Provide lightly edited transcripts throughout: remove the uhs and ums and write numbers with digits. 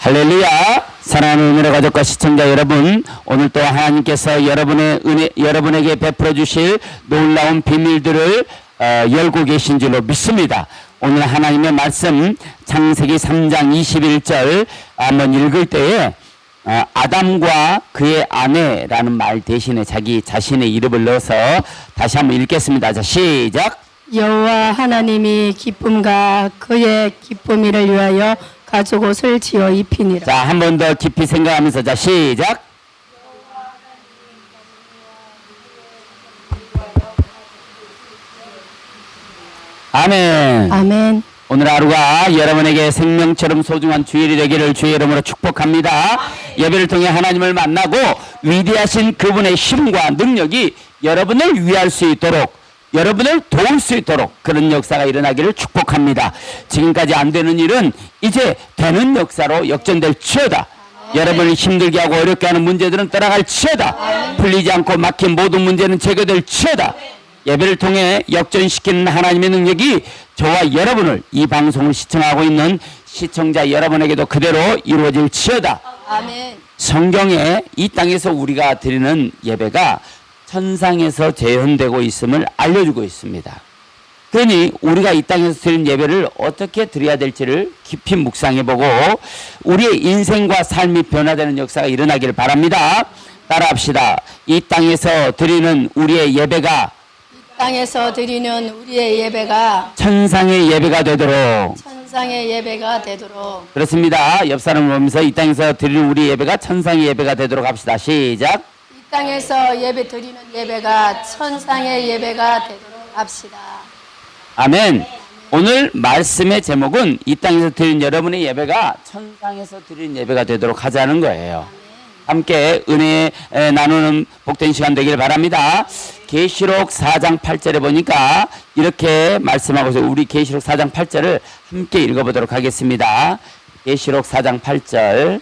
할렐루야. 사랑하는 은혜로 가족과 시청자 여러분, 오늘 또 하나님께서 여러분에게 베풀어 주실 놀라운 비밀들을 열고 계신 줄로 믿습니다. 오늘 하나님의 말씀 창세기 3장 21절 한번 읽을 때에 아담과 그의 아내라는 말 대신에 자기 자신의 이름을 넣어서 다시 한번 읽겠습니다. 자, 시작. 여호와 하나님이 기쁨과 그의 기쁨이를 위하여 가죽 옷을 지어 입히니라. 자, 한 번 더 깊이 생각하면서 자, 시작. 아멘. 아멘. 오늘 하루가 여러분에게 생명처럼 소중한 주일이 되기를 주의 이름으로 축복합니다. 예배를 통해 하나님을 만나고 위대하신 그분의 힘과 능력이 여러분을 위할 수 있도록, 여러분을 도울 수 있도록 그런 역사가 일어나기를 축복합니다. 지금까지 안 되는 일은 이제 되는 역사로 역전될 치여다. 여러분을 힘들게 하고 어렵게 하는 문제들은 떠나갈 치여다. 풀리지 않고 막힌 모든 문제는 제거될 치여다. 예배를 통해 역전시키는 하나님의 능력이 저와 여러분을, 이 방송을 시청하고 있는 시청자 여러분에게도 그대로 이루어질 치여다. 아멘. 성경에 이 땅에서 우리가 드리는 예배가 천상에서 재현되고 있음을 알려주고 있습니다. 그러니 우리가 이 땅에서 드리는 예배를 어떻게 드려야 될지를 깊이 묵상해보고 우리의 인생과 삶이 변화되는 역사가 일어나기를 바랍니다. 따라합시다. 이 땅에서 드리는 우리의 예배가 땅에서 드리는 우리의 예배가 천상의 예배가 되도록. 천상의 예배가 되도록. 그렇습니다. 옆 사람을 보면서 이 땅에서 드리는 우리 예배가 천상의 예배가 되도록 합시다. 시작. 이 땅에서 예배 드리는 예배가 천상의 예배가 되도록 합시다. 아멘. 오늘 말씀의 제목은 이 땅에서 드리는 여러분의 예배가 천상에서 드리는 예배가 되도록 하자는 거예요. 함께 은혜 나누는 복된 시간 되길 바랍니다. 계시록 4장 8절에 보니까 이렇게 말씀하고 있어요. 우리 계시록 4장 8절을 함께 읽어보도록 하겠습니다. 계시록 4장 8절.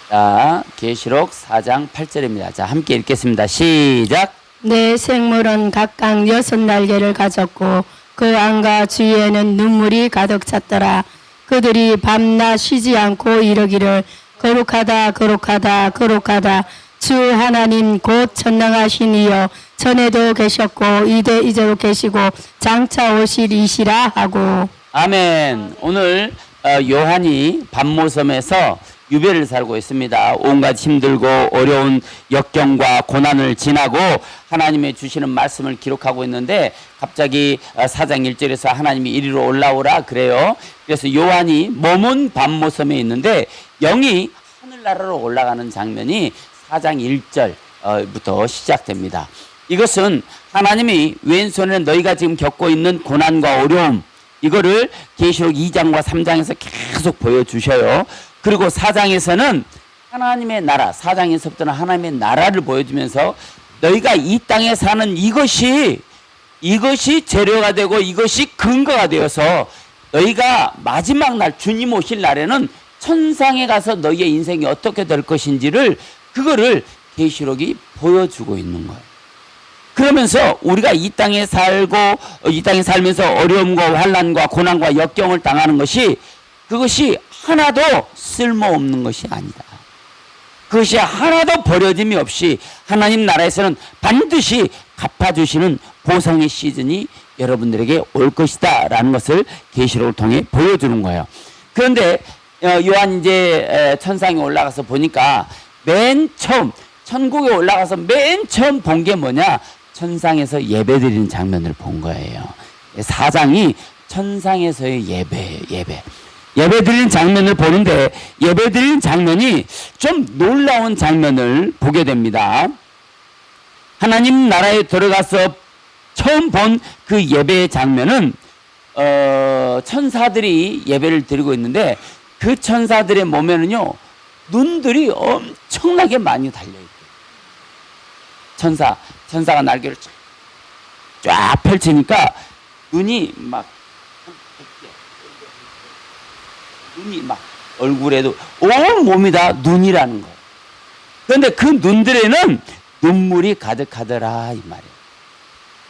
자, 계시록 4장 8절입니다. 자, 함께 읽겠습니다. 시작. 내 생물은 각각 6날개를 가졌고 그 안과 주위에는 눈물이 가득 찼더라. 그들이 밤낮 쉬지 않고 이르기를 거룩하다 거룩하다 거룩하다 주 하나님 곧 전능하신 이여 전에도 계셨고 이제도 계시고 장차 오실 이시라 하고. 아멘. 오늘 요한이 밤모섬에서 유배를 살고 있습니다. 온갖 힘들고 어려운 역경과 고난을 지나고 하나님의 주시는 말씀을 기록하고 있는데 갑자기 4장 1절에서 하나님이 이리로 올라오라 그래요. 그래서 요한이 머문 밤모섬에 있는데 영이 하늘나라로 올라가는 장면이 4장 1절부터 시작됩니다. 이것은 하나님이 왼손에 너희가 지금 겪고 있는 고난과 어려움, 이거를 계시록 2장과 3장에서 계속 보여주셔요. 그리고 4장에서는 하나님의 나라, 4장에서부터는 하나님의 나라를 보여주면서 너희가 이 땅에 사는 이것이 재료가 되고 이것이 근거가 되어서 너희가 마지막 날 주님 오실 날에는 천상에 가서 너희의 인생이 어떻게 될 것인지를 그거를 계시록이 보여주고 있는 거예요. 그러면서 우리가 이 땅에 살고 이 땅에 살면서 어려움과 환난과 고난과 역경을 당하는 것이 그것이 하나도 쓸모없는 것이 아니다. 그것이 하나도 버려짐이 없이 하나님 나라에서는 반드시 갚아주시는 보상의 시즌이 여러분들에게 올 것이다 라는 것을 계시록을 통해 보여주는 거예요. 그런데 요한 이제 천상에 올라가서 보니까 맨 처음 천국에 올라가서 맨 처음 본 게 뭐냐? 천상에서 예배드리는 장면을 본 거예요. 4장이 천상에서의 예배드리는 장면을 보는데 예배드리는 장면이 좀 놀라운 장면을 보게 됩니다. 하나님 나라에 들어가서 처음 본 그 예배의 장면은 천사들이 예배를 드리고 있는데 그 천사들의 몸에는요 눈들이 엄청나게 많이 달려있어요. 천사가 날개를 쫙 펼치니까 눈이 막 얼굴에도 온 몸이 다 눈이라는 거예요. 그런데 그 눈들에는 눈물이 가득하더라 이 말이에요.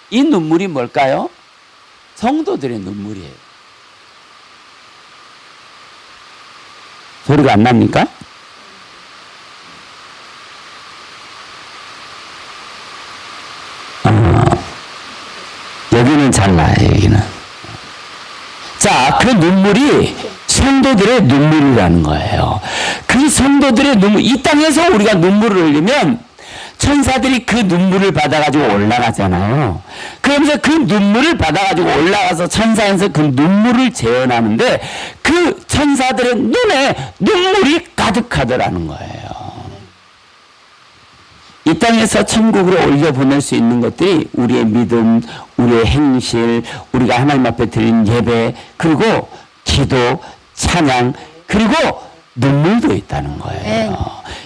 이 눈물이 뭘까요? 성도들의 눈물이에요. 소리가 안 납니까? 여기는 잘 나요, 여기는. 자, 그 눈물이 성도들의 눈물이라는 거예요. 그 성도들의 눈물, 이 땅에서 우리가 눈물을 흘리면 천사들이 그 눈물을 받아가지고 올라가잖아요. 그러면서 그 눈물을 받아가지고 올라가서 천사에서 그 눈물을 재현하는데 그 천사들의 눈에 눈물이 가득하더라는 거예요. 이 땅에서 천국으로 올려보낼 수 있는 것들이 우리의 믿음, 우리의 행실, 우리가 하나님 앞에 드린 예배, 그리고 기도, 찬양, 그리고 눈물도 있다는 거예요.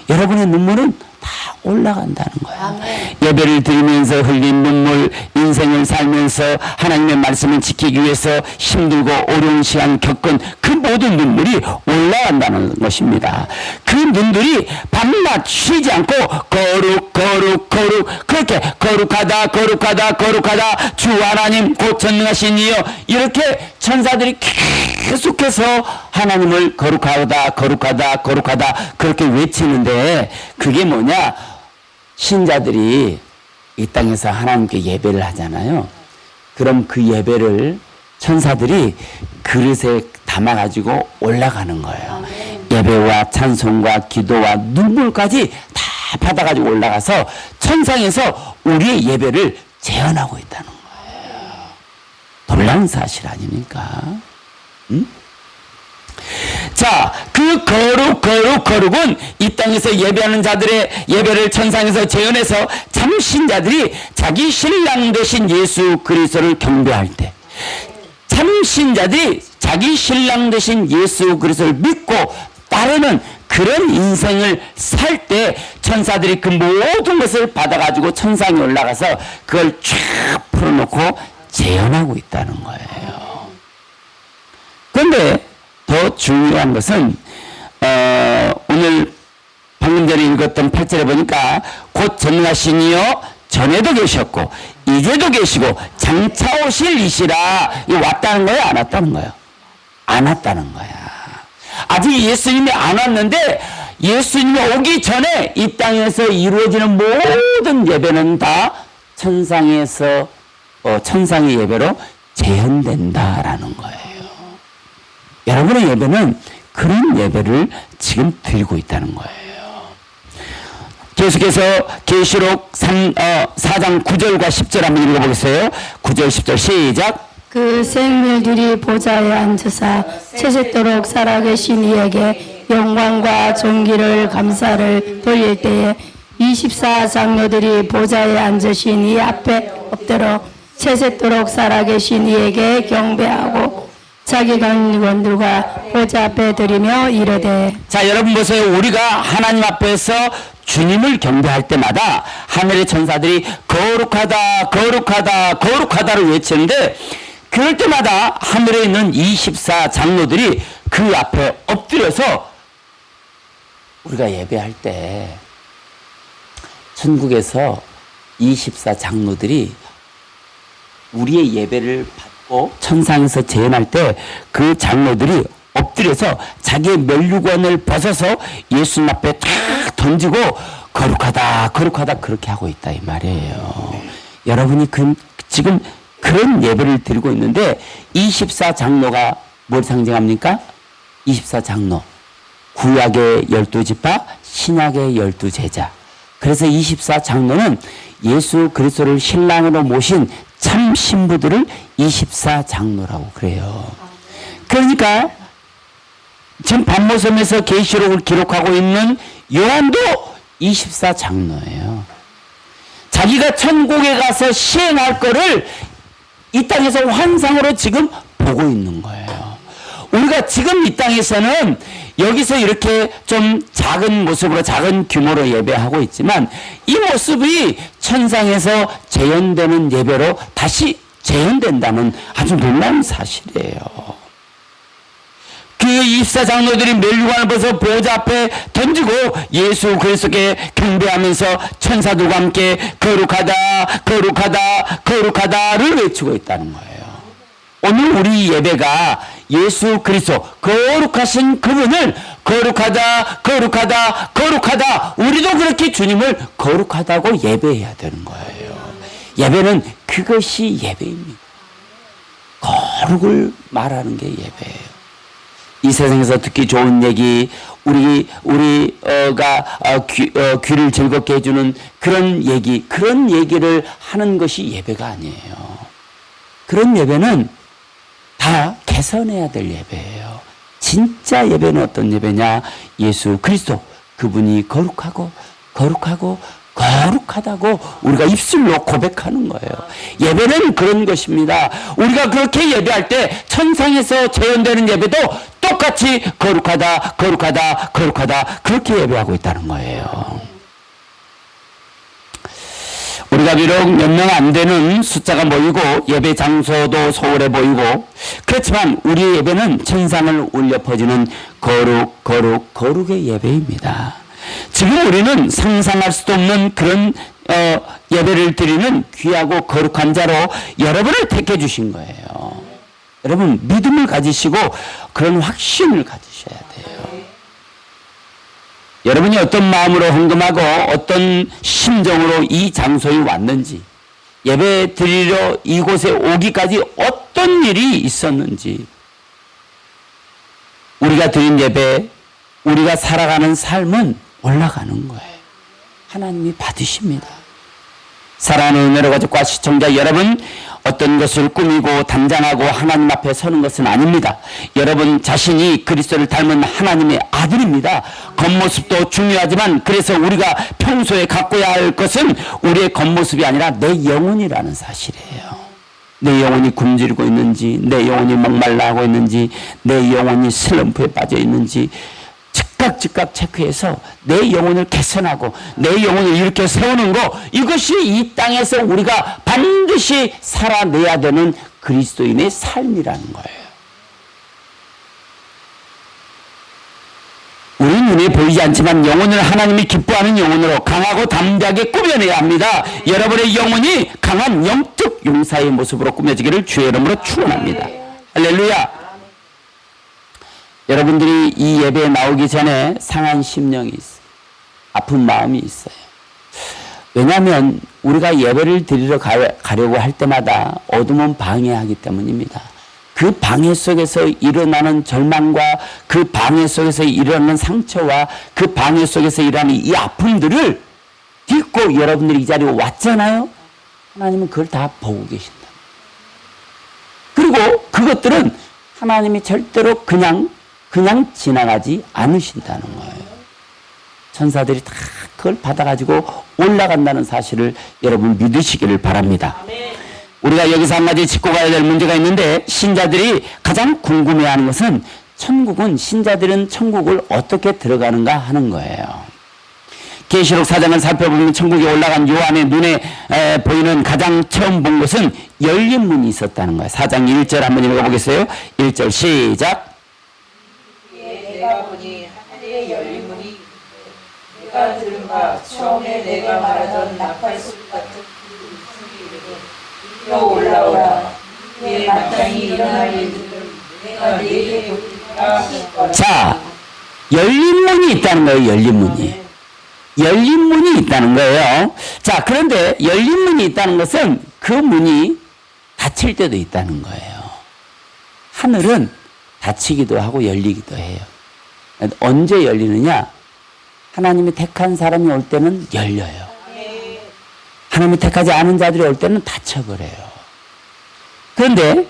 여러분의 눈물은 다 올라간다는 거예요. 예배를 드리면서 흘린 눈물, 인생을 살면서 하나님의 말씀을 지키기 위해서 힘들고 어려운 시간 겪은 그 모든 눈물이 올라간다는 것입니다. 그 눈들이 밤낮 쉬지 않고 거룩 그렇게 거룩하다 주 하나님 곧 전능하신 이여, 이렇게 천사들이 계속해서 하나님을 거룩하다 그렇게 외치는데, 그게 뭐냐? 신자들이 이 땅에서 하나님께 예배를 하잖아요. 그럼 그 예배를 천사들이 그릇에 담아가지고 올라가는 거예요. 예배와 찬송과 기도와 눈물까지 다 받아가지고 올라가서 천상에서 우리의 예배를 재현하고 있다는 거예요. 놀라운 사실 아닙니까? 응? 자, 그 거룩은 이 땅에서 예배하는 자들의 예배를 천상에서 재현해서 참 신자들이 자기 신랑 되신 예수 그리스도를 경배할 때, 참 신자들이 자기 신랑 되신 예수 그리스도를 믿고 따르는 그런 인생을 살 때 천사들이 그 모든 것을 받아가지고 천상에 올라가서 그걸 쫙 풀어놓고 재현하고 있다는 거예요. 그런데 더 중요한 것은 오늘 방금 전에 읽었던 8절에 보니까 곧 전능하신 이여 전에도 계셨고 이제도 계시고 장차 오실 이시라. 이 왔다는 거예요, 안 왔다는 거예요? 안 왔다는 거야. 아직 예수님이 안 왔는데 예수님이 오기 전에 이 땅에서 이루어지는 모든 예배는 다 천상에서 천상의 예배로 재현된다라는 거예요. 여러분의 예배는 그런 예배를 지금 드리고 있다는 거예요. 계속해서 계시록 4장 9절과 10절 한번 읽어보겠어요. 9절 10절 시작. 그 생물들이 보좌에 앉으사 채색도록 살아계신 이에게 영광과 존귀를 감사를 돌릴 때에 24장로들이 보좌에 앉으신 이 앞에 엎드려 채색도록 살아계신 이에게 경배하고 자기 관원들과 보좌 앞에 드리며 이르되. 자, 여러분 보세요. 우리가 하나님 앞에서 주님을 경배할 때마다 하늘의 천사들이 거룩하다를 외치는데, 그럴 때마다 하늘에 있는 24장로들이 그 앞에 엎드려서 우리가 예배할 때 천국에서 24장로들이 우리의 예배를 받고 천상에서 재현할 때 그 장로들이 엎드려서 자기의 면류관을 벗어서 예수님 앞에 탁 던지고 거룩하다 그렇게 하고 있다 이 말이에요. 여러분이 지금 그런 예배를 드리고 있는데 24장로가 뭘 상징합니까? 24장로, 구약의 12지파, 신약의 12제자. 그래서 24장로는 예수 그리스도를 신랑으로 모신 참 신부들을 24장로라고 그래요. 그러니까 지금 반모섬에서 계시록을 기록하고 있는 요한도 24장로예요. 자기가 천국에 가서 시행할 거를 이 땅에서 환상으로 지금 보고 있는 거예요. 우리가 지금 이 땅에서는 여기서 이렇게 좀 작은 모습으로 작은 규모로 예배하고 있지만 이 모습이 천상에서 재현되는 예배로 다시 재현된다는 아주 놀라운 사실이에요. 그 24장로들이 멸류관을 벗어 보좌 앞에 던지고 예수 그리스도께 경배하면서 천사들과 함께 거룩하다를 외치고 있다는 거예요. 오늘 우리 예배가 예수 그리스도 거룩하신 그분을 거룩하다 거룩하다 거룩하다 우리도 그렇게 주님을 거룩하다고 예배해야 되는 거예요. 예배는 그것이 예배입니다. 거룩을 말하는 게 예배예요. 이 세상에서 듣기 좋은 얘기, 우리가 귀를 즐겁게 해주는 그런 얘기를 하는 것이 예배가 아니에요. 그런 예배는 다 개선해야 될 예배예요. 진짜 예배는 어떤 예배냐? 예수 그리스도 그분이 거룩하고 거룩하다고 우리가 입술로 고백하는 거예요. 예배는 그런 것입니다. 우리가 그렇게 예배할 때 천상에서 재현되는 예배도 똑같이 거룩하다 그렇게 예배하고 있다는 거예요. 우리가 비록 몇 명 안 되는 숫자가 모이고 예배 장소도 소홀해 보이고 그렇지만 우리의 예배는 천상을 울려 퍼지는 거룩의 예배입니다. 지금 우리는 상상할 수도 없는 그런 예배를 드리는 귀하고 거룩한 자로 여러분을 택해 주신 거예요. 여러분 믿음을 가지시고 그런 확신을 가지셔야 돼요. 여러분이 어떤 마음으로 헌금하고 어떤 심정으로 이 장소에 왔는지, 예배 드리러 이곳에 오기까지 어떤 일이 있었는지, 우리가 드린 예배, 우리가 살아가는 삶은 올라가는 거예요. 하나님이 받으십니다. 사랑하는 은혜로 가족과 시청자 여러분, 어떤 것을 꾸미고 단장하고 하나님 앞에 서는 것은 아닙니다. 여러분 자신이 그리스도를 닮은 하나님의 아들입니다. 겉모습도 중요하지만 그래서 우리가 평소에 갖고야 할 것은 우리의 겉모습이 아니라 내 영혼이라는 사실이에요. 내 영혼이 굶주리고 있는지, 내 영혼이 목말라 하고 있는지, 내 영혼이 슬럼프에 빠져 있는지 즉각 체크해서 내 영혼을 개선하고 내 영혼을 이렇게 세우는 거, 이것이 이 땅에서 우리가 반드시 살아내야 되는 그리스도인의 삶이라는 거예요. 우리 눈에 보이지 않지만 영혼을 하나님이 기뻐하는 영혼으로 강하고 담대하게 꾸며내야 합니다. 여러분의 영혼이 강한 영적 용사의 모습으로 꾸며지기를 주의 이름으로 축원합니다. 할렐루야. 여러분들이 이 예배에 나오기 전에 상한 심령이 있어요. 아픈 마음이 있어요. 왜냐하면 우리가 예배를 드리러 가려고 할 때마다 어둠은 방해하기 때문입니다. 그 방해 속에서 일어나는 절망과 그 방해 속에서 일어나는 상처와 그 방해 속에서 일어나는 이 아픔들을 딛고 여러분들이 이 자리에 왔잖아요. 하나님은 그걸 다 보고 계신다. 그리고 그것들은 하나님이 절대로 그냥 지나가지 않으신다는 거예요. 천사들이 다 그걸 받아가지고 올라간다는 사실을 여러분 믿으시기를 바랍니다. 우리가 여기서 한 가지 짚고 가야 될 문제가 있는데, 신자들이 가장 궁금해하는 것은 신자들은 천국을 어떻게 들어가는가 하는 거예요. 계시록 4장을 살펴보면 천국에 올라간 요한의 눈에 보이는 가장 처음 본 것은 열린 문이 있었다는 거예요. 4장 1절 한번 읽어보겠어요. 1절 시작. 내가 보니 하늘에 열린 문이 내가 들은 바 처음에 내가 말하던 나팔소리 같은 소리로 이리로 올라오라. 내 마땅히 일어날 일들을 내가 네게 보리라. 자, 열린 문이 있다는 거예요. 열린 문이 있다는 거예요. 자, 그런데 열린 문이 있다는 것은 그 문이 닫힐 때도 있다는 거예요. 하늘은 닫히기도 하고 열리기도 해요. 언제 열리느냐? 하나님이 택한 사람이 올 때는 열려요. 하나님이 택하지 않은 자들이 올 때는 닫혀버려요. 그런데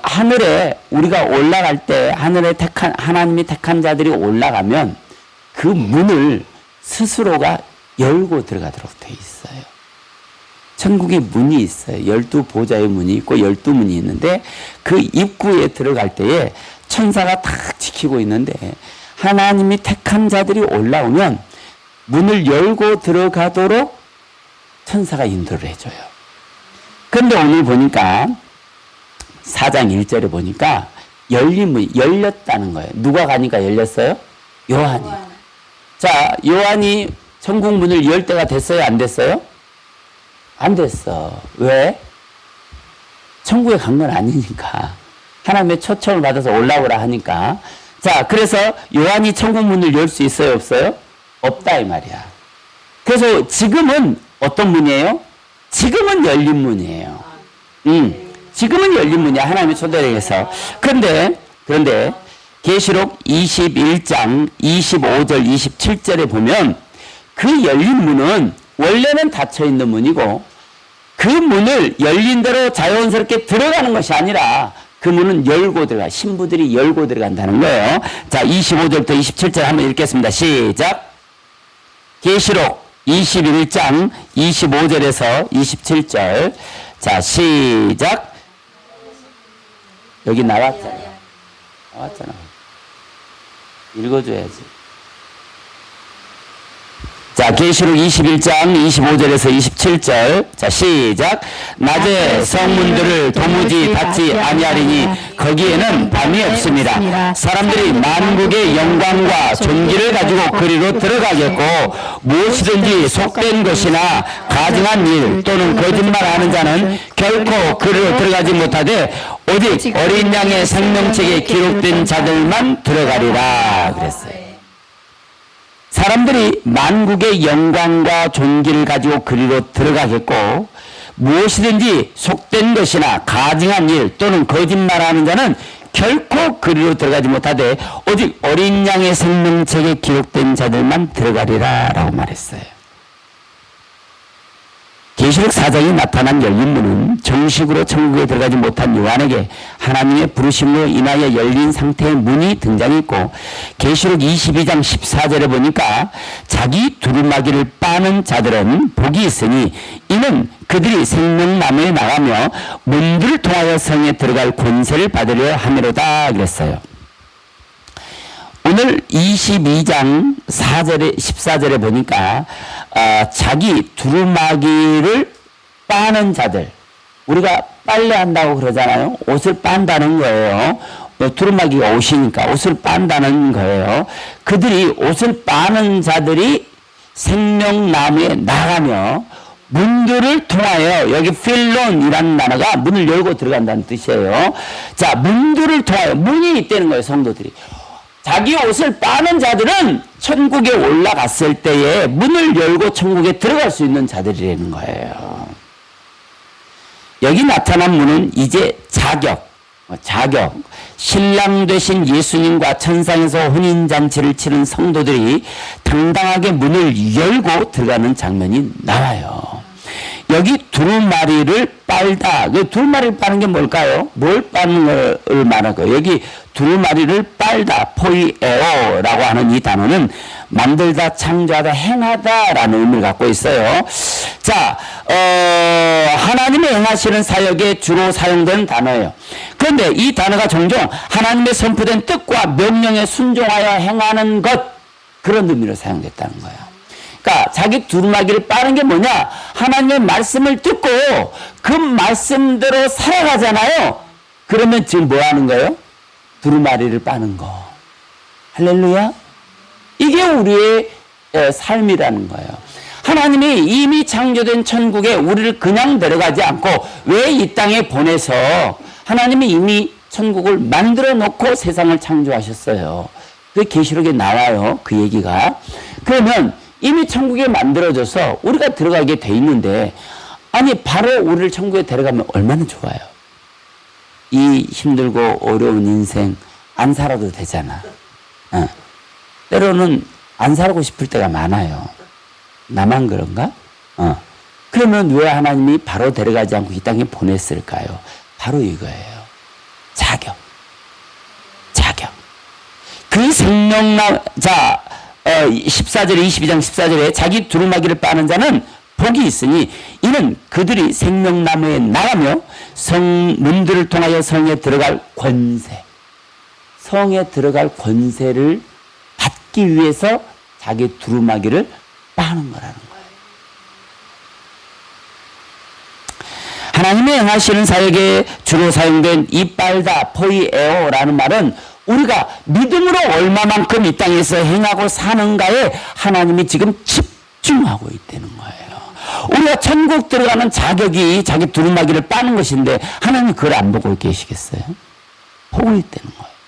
하늘에 우리가 올라갈 때 하나님이 택한 자들이 올라가면 그 문을 스스로가 열고 들어가도록 돼 있어요. 천국에 문이 있어요. 12보좌의 문이 있고 12문이 있는데 그 입구에 들어갈 때에 천사가 딱 지키고 있는데 하나님이 택한 자들이 올라오면 문을 열고 들어가도록 천사가 인도를 해줘요. 그런데 오늘 보니까 4장 1절에 보니까 열린 문이 열렸다는 거예요. 누가 가니까 열렸어요? 요한이. 자, 요한이 천국 문을 열 때가 됐어요? 안 됐어요? 안 됐어. 왜? 천국에 간 건 아니니까. 하나님의 초청을 받아서 올라오라 하니까. 자, 그래서 요한이 천국 문을 열 수 있어요, 없어요? 없다 이 말이야. 그래서 지금은 어떤 문이에요? 지금은 열린 문이에요. 지금은 열린 문이야, 하나님의 초대에서. 그런데 계시록 21장 25절 27절에 보면 그 열린 문은 원래는 닫혀 있는 문이고, 그 문을 열린 대로 자연스럽게 들어가는 것이 아니라 그 문은 열고 들어가, 신부들이 열고 들어간다는 거예요. 자, 25절부터 27절 한번 읽겠습니다. 시작. 계시록 21장 25절에서 27절. 자, 시작. 여기 나왔잖아. 읽어줘야지. 자, 계시록 21장 25절에서 27절. 자, 시작. 낮에 성문들을 도무지 닫지 아니하리니 거기에는 밤이 없습니다. 사람들이 만국의 영광과 존귀를 가지고 그리로 들어가겠고, 무엇이든지 속된 것이나 가증한 일 또는 거짓말하는 자는 결코 그리로 들어가지 못하되 오직 어린 양의 생명책에 기록된 자들만 들어가리라 그랬어요. 사람들이 만국의 영광과 존귀를 가지고 그리로 들어가겠고, 무엇이든지 속된 것이나 가증한 일 또는 거짓말하는 자는 결코 그리로 들어가지 못하되 오직 어린 양의 생명책에 기록된 자들만 들어가리라 라고 말했어요. 계시록 4장에 나타난 열린 문은 정식으로 천국에 들어가지 못한 요한에게 하나님의 부르심으로 인하여 열린 상태의 문이 등장했고, 계시록 22장 14절에 보니까 자기 두루마기를 빠는 자들은 복이 있으니 이는 그들이 생명나무에 나가며 문들을 통하여 성에 들어갈 권세를 받으려 함이로다 그랬어요. 오늘 22장 14절에 보니까 자기 두루마기를 빠는 자들, 우리가 빨래한다고 그러잖아요. 옷을 빤다는 거예요. 두루마기가 옷이니까 옷을 빤다는 거예요. 그들이 옷을 빠는 자들이 생명나무에 나가며 문들을 통하여, 여기 필론이라는 단어가 문을 열고 들어간다는 뜻이에요. 자, 문들을 통하여, 문이 있다는 거예요, 성도들이. 자기 옷을 빠는 자들은 천국에 올라갔을 때에 문을 열고 천국에 들어갈 수 있는 자들이라는 거예요. 여기 나타난 문은 이제 자격, 신랑 되신 예수님과 천상에서 혼인잔치를 치른 성도들이 당당하게 문을 열고 들어가는 장면이 나와요. 여기 두루마리를 빨다. 그 두루마리를 빠는 게 뭘까요? 뭘 빠는 걸 말한 거예요? 여기 두루마리를 빨다, 포이에오라고 하는 이 단어는 만들다, 창조하다, 행하다라는 의미를 갖고 있어요. 자, 하나님의 행하시는 사역에 주로 사용되는 단어예요. 그런데 이 단어가 종종 하나님의 선포된 뜻과 명령에 순종하여 행하는 것, 그런 의미로 사용됐다는 거예요. 그러니까 자기 두루마기를 빠는 게 뭐냐? 하나님의 말씀을 듣고 그 말씀대로 살아가잖아요. 그러면 지금 뭐 하는 거예요? 두루마리를 빠는 거. 할렐루야. 이게 우리의 삶이라는 거예요. 하나님이 이미 창조된 천국에 우리를 그냥 데려가지 않고 왜 이 땅에 보내서 하나님이 이미 천국을 만들어 놓고 세상을 창조하셨어요. 그 계시록에 나와요, 그 얘기가. 그러면 이미 천국에 만들어져서 우리가 들어가게 돼 있는데, 아니 바로 우리를 천국에 데려가면 얼마나 좋아요. 이 힘들고 어려운 인생 안 살아도 되잖아. 때로는 안 살고 싶을 때가 많아요. 나만 그런가? 그러면 왜 하나님이 바로 데려가지 않고 이 땅에 보냈을까요? 바로 이거예요. 자격. 그 생명나, 자, 14절에 22장 14절에 자기 두루마기를 빠는 자는 복이 있으니 이는 그들이 생명나무에 나가며 성문들을 통하여 성에 들어갈 권세, 성에 들어갈 권세를 받기 위해서 자기 두루마기를 빠는 거라는 거예요. 하나님의 행하시는 사역에 주로 사용된 이 빨다, 포이에오라는 말은 우리가 믿음으로 얼마만큼 이 땅에서 행하고 사는가에 하나님이 지금 집중하고 있다는 거예요. 우리가 천국 들어가는 자격이 자기 두루마기를 빠는 것인데 하나님이 그걸 안 보고 계시겠어요? 보고 있다는 거예요.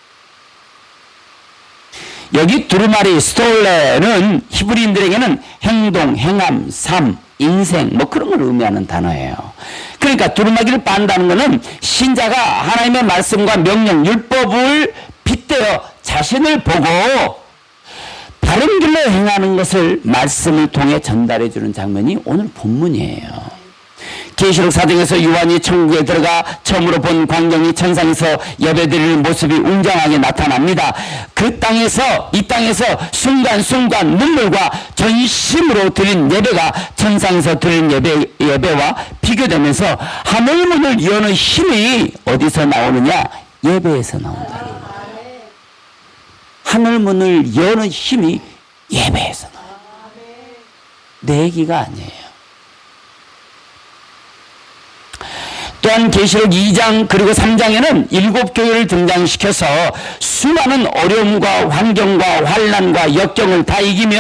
여기 두루마리 스톨레는 히브리인들에게는 행동, 행함, 삶, 인생 뭐 그런 걸 의미하는 단어예요. 그러니까 두루마기를 빤다는 것은 신자가 하나님의 말씀과 명령, 율법을 빗대어 자신을 보고 바른 길로 행하는 것을 말씀을 통해 전달해 주는 장면이 오늘 본문이에요. 계시록 4장에서 요한이 천국에 들어가 처음으로 본 광경이 천상에서 예배드리는 모습이 웅장하게 나타납니다. 그 땅에서 이 땅에서 순간순간 눈물과 전심으로 드린 예배가 천상에서 드린 예배와 비교되면서 하늘문을 여는 힘이 어디서 나오느냐? 예배에서 나온다. 하늘문을 여는 힘이 예배에서 나와요. 내 얘기가 아니에요. 또한 계시록 2장 그리고 3장에는 7교회를 등장시켜서 수많은 어려움과 환경과 환난과 역경을 다 이기며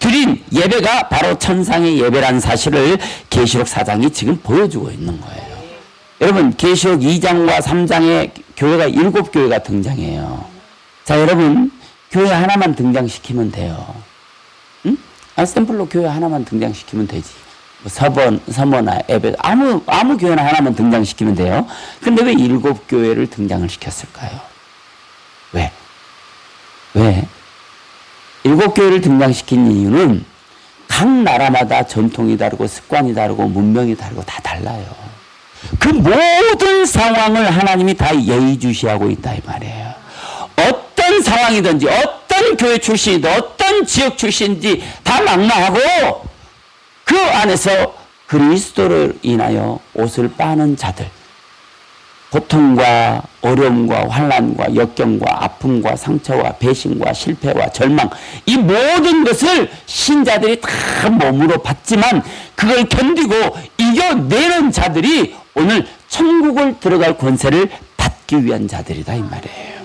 드린 예배가 바로 천상의 예배라는 사실을 계시록 4장이 지금 보여주고 있는 거예요. 여러분 계시록 2장과 3장에 교회가 7교회가 등장해요. 자 여러분 교회 하나만 등장시키면 돼요. 응? 샘플로 교회 하나만 등장시키면 되지. 서머나 에베 아무 교회나 하나만 등장시키면 돼요. 근데 왜 7교회를 등장을 시켰을까요? 왜? 7교회를 등장시킨 이유는 각 나라마다 전통이 다르고 습관이 다르고 문명이 다르고 다 달라요. 그 모든 상황을 하나님이 다 예의주시하고 있다 이 말이에요. 어떤 상황이든지 어떤 교회 출신이든 어떤 지역 출신인지 다 망라하고 그 안에서 그리스도를 인하여 옷을 빠는 자들, 고통과 어려움과 환난과 역경과 아픔과 상처와 배신과 실패와 절망 이 모든 것을 신자들이 다 몸으로 받지만 그걸 견디고 이겨내는 자들이 오늘 천국을 들어갈 권세를 받기 위한 자들이다 이 말이에요.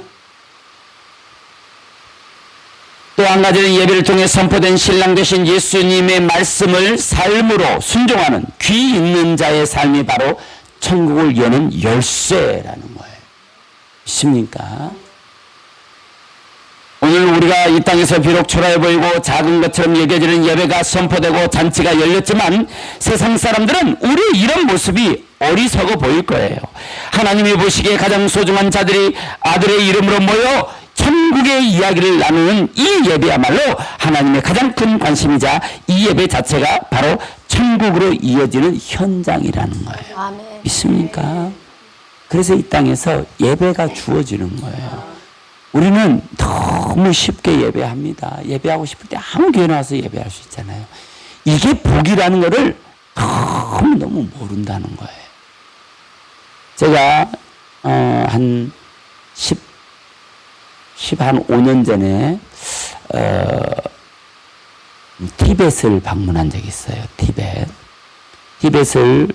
또 한 가지는 예배를 통해 선포된 신랑 되신 예수님의 말씀을 삶으로 순종하는 귀 있는 자의 삶이 바로 천국을 여는 열쇠라는 거예요. 믿습니까? 오늘 우리가 이 땅에서 비록 초라해 보이고 작은 것처럼 여겨지는 예배가 선포되고 잔치가 열렸지만 세상 사람들은 우리 이런 모습이 어리석어 보일 거예요. 하나님이 보시기에 가장 소중한 자들이 아들의 이름으로 모여 천국의 이야기를 나누는 이 예배야말로 하나님의 가장 큰 관심이자 이 예배 자체가 바로 천국으로 이어지는 현장이라는 거예요. 아멘. 믿습니까? 그래서 이 땅에서 예배가 주어지는 거예요. 우리는 너무 쉽게 예배합니다. 예배하고 싶을 때 아무 교회 나와서 예배할 수 있잖아요. 이게 복이라는 거를 너무 모른다는 거예요. 제가 한 5년 전에 티벳을 방문한 적이 있어요. 티벳을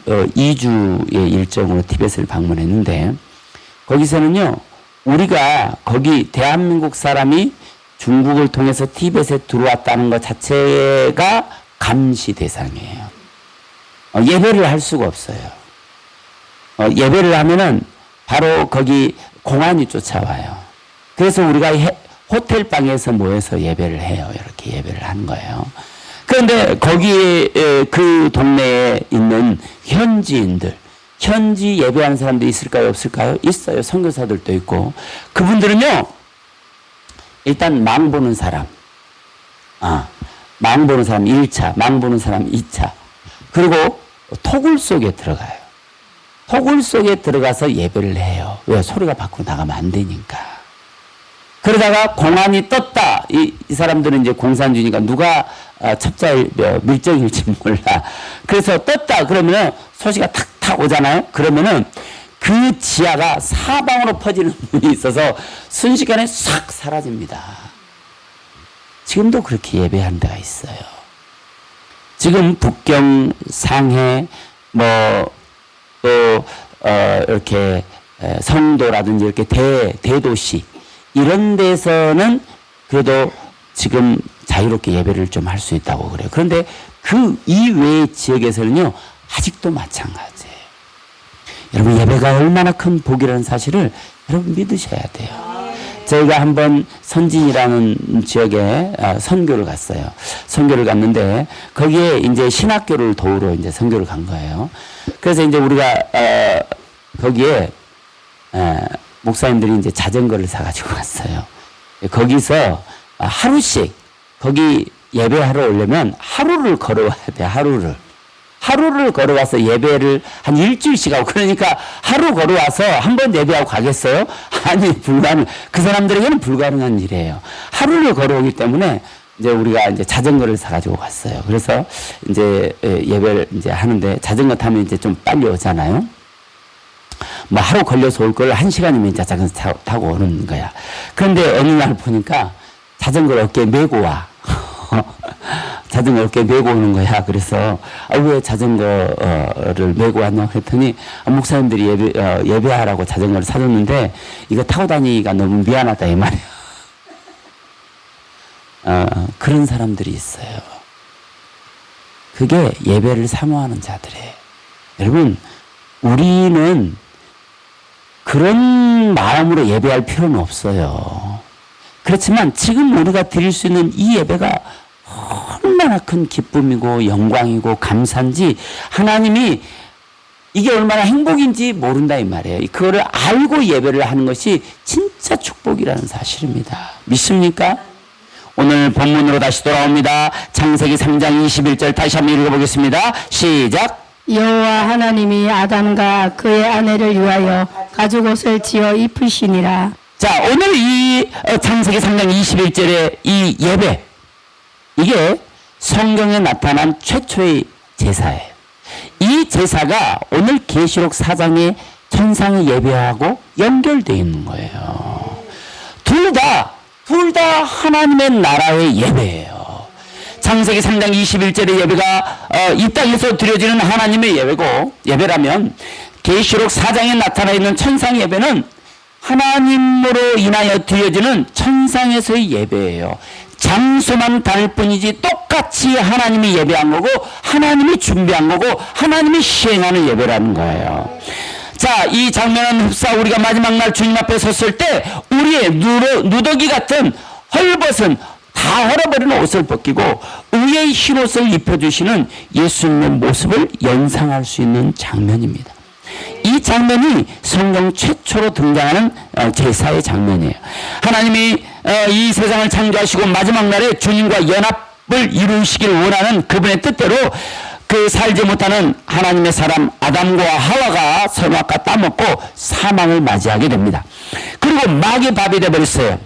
2주의 일정으로 티벳을 방문했는데 거기서는요 우리가 거기 대한민국 사람이 중국을 통해서 티벳에 들어왔다는 것 자체가 감시 대상이에요. 예배를 할 수가 없어요. 예배를 하면은 바로 거기 공안이 쫓아와요. 그래서 우리가 호텔 방에서 모여서 예배를 해요. 이렇게 예배를 하는 거예요. 그런데 거기에 그 동네에 있는 현지인들, 현지 예배하는 사람들이 있을까요? 없을까요? 있어요. 선교사들도 있고. 그분들은요, 일단 망 보는 사람, 망 보는 사람 1차, 망 보는 사람 2차. 그리고 토굴 속에 들어가요. 토굴 속에 들어가서 예배를 해요. 왜? 소리가 밖으로 나가면 안 되니까. 그러다가 공안이 떴다. 이 사람들은 이제 공산주의니까 누가 첩자일, 밀정일지 몰라. 그래서 떴다. 그러면은 소시가 탁탁 오잖아요. 그러면은 그 지하가 사방으로 퍼지는 문이 있어서 순식간에 싹 사라집니다. 지금도 그렇게 예배하는 데가 있어요. 지금 북경, 상해, 또 이렇게 성도라든지 이렇게 대도시 이런 데서는 그래도 지금 자유롭게 예배를 좀 할 수 있다고 그래요. 그런데 그 이외의 지역에서는요, 아직도 마찬가지예요. 여러분 예배가 얼마나 큰 복이라는 사실을 여러분 믿으셔야 돼요. 저희가 한번 선진이라는 지역에 선교를 갔어요. 선교를 갔는데 거기에 이제 신학교를 도우러 이제 선교를 간 거예요. 그래서 이제 우리가 거기에 목사님들이 이제 자전거를 사가지고 갔어요. 거기서 하루씩 거기 예배하러 오려면 하루를 걸어와야 돼. 하루를 걸어와서 예배를 한 일주일씩 하고, 그러니까 하루 걸어와서 한 번 예배하고 가겠어요? 아니, 그 사람들에게는 불가능한 일이에요. 하루를 걸어오기 때문에 이제 우리가 이제 자전거를 사가지고 갔어요. 그래서 이제 예배를 이제 하는데 자전거 타면 이제 좀 빨리 오잖아요. 뭐 하루 걸려서 올 걸 1시간이면 이제 자전거 타고 오는 거야. 그런데 어느 날 보니까 자전거를 어깨에 메고 와. 자전거 어깨에 메고 오는 거야. 그래서 왜 자전거를 메고 왔냐 그랬더니 목사님들이 예배하라고 자전거를 사줬는데 이거 타고 다니기가 너무 미안하다 이 말이야. 그런 사람들이 있어요. 그게 예배를 사모하는 자들이에요. 여러분, 우리는 그런 마음으로 예배할 필요는 없어요. 그렇지만 지금 우리가 드릴 수 있는 이 예배가 얼마나 큰 기쁨이고 영광이고 감사인지, 하나님이 이게 얼마나 행복인지 모른다 이 말이에요. 그거를 알고 예배를 하는 것이 진짜 축복이라는 사실입니다. 믿습니까? 오늘 본문으로 다시 돌아옵니다. 창세기 3장 21절 다시 한번 읽어보겠습니다. 시작. 여호와 하나님이 아담과 그의 아내를 위하여 가죽옷을 지어 입으시니라. 자, 오늘 이 창세기 3장 21절의 이 예배, 이게 성경에 나타난 최초의 제사예요. 이 제사가 오늘 계시록 4장의 천상의 예배하고 연결되어 있는 거예요. 둘 다 하나님의 나라의 예배예요. 창세기 3장 21절의 예배가 이 땅에서 드려지는 하나님의 예배라면 계시록 4장에 나타나 있는 천상 예배는 하나님으로 인하여 드려지는 천상에서의 예배예요. 장소만 다를 뿐이지 똑같이 하나님이 예배한 거고 하나님이 준비한 거고 하나님이 시행하는 예배라는 거예요. 자, 이 장면은 흡사 우리가 마지막 날 주님 앞에 섰을 때 우리의 누더기 같은 헐벗은 다 헐어버리는 옷을 벗기고 의의 흰옷을 입혀주시는 예수님의 모습을 연상할 수 있는 장면입니다. 이 장면이 성경 최초로 등장하는 제사의 장면이에요. 하나님이 이 세상을 창조하시고 마지막 날에 주님과 연합을 이루시길 원하는 그분의 뜻대로 그 살지 못하는 하나님의 사람 아담과 하와가 선악과 따먹고 사망을 맞이하게 됩니다. 그리고 마귀의 밥이 되어버렸어요.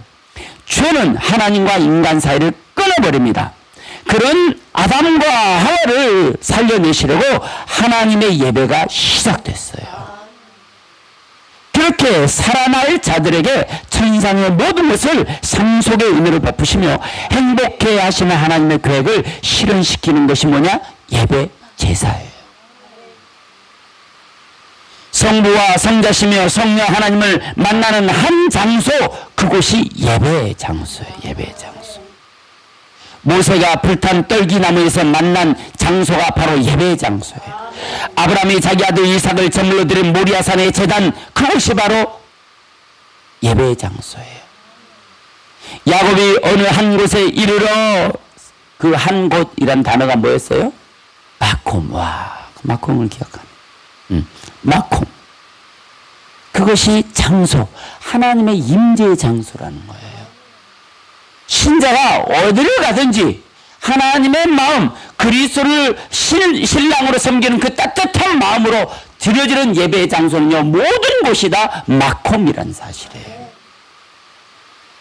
죄는 하나님과 인간 사이를 끊어버립니다. 그런 아담과 하와를 살려내시려고 하나님의 예배가 시작됐어요. 그렇게 살아날 자들에게 천상의 모든 것을 상속의 은혜를 베푸시며 행복해 하시는 하나님의 계획을 실현시키는 것이 뭐냐? 예배 제사예요. 성부와 성자시며 성령 하나님을 만나는 한 장소, 그곳이 예배의 장소예요. 예배의 장소. 모세가 불탄 떨기나무에서 만난 장소가 바로 예배의 장소예요. 아브라함이 자기 아들 이삭을 제물로 드린 모리아산의 제단, 그곳이 바로 예배의 장소예요. 야곱이 어느 한 곳에 이르러 그 한 곳이란 단어가 뭐였어요? 마콤. 와, 마콤을 기억하네. 마콤. 그것이 장소, 하나님의 임재의 장소라는 거예요. 신자가 어디를 가든지 하나님의 마음, 그리스도를 신랑으로 섬기는 그 따뜻한 마음으로 드려지는 예배의 장소는요, 모든 곳이 다 마콤이라는 사실이에요.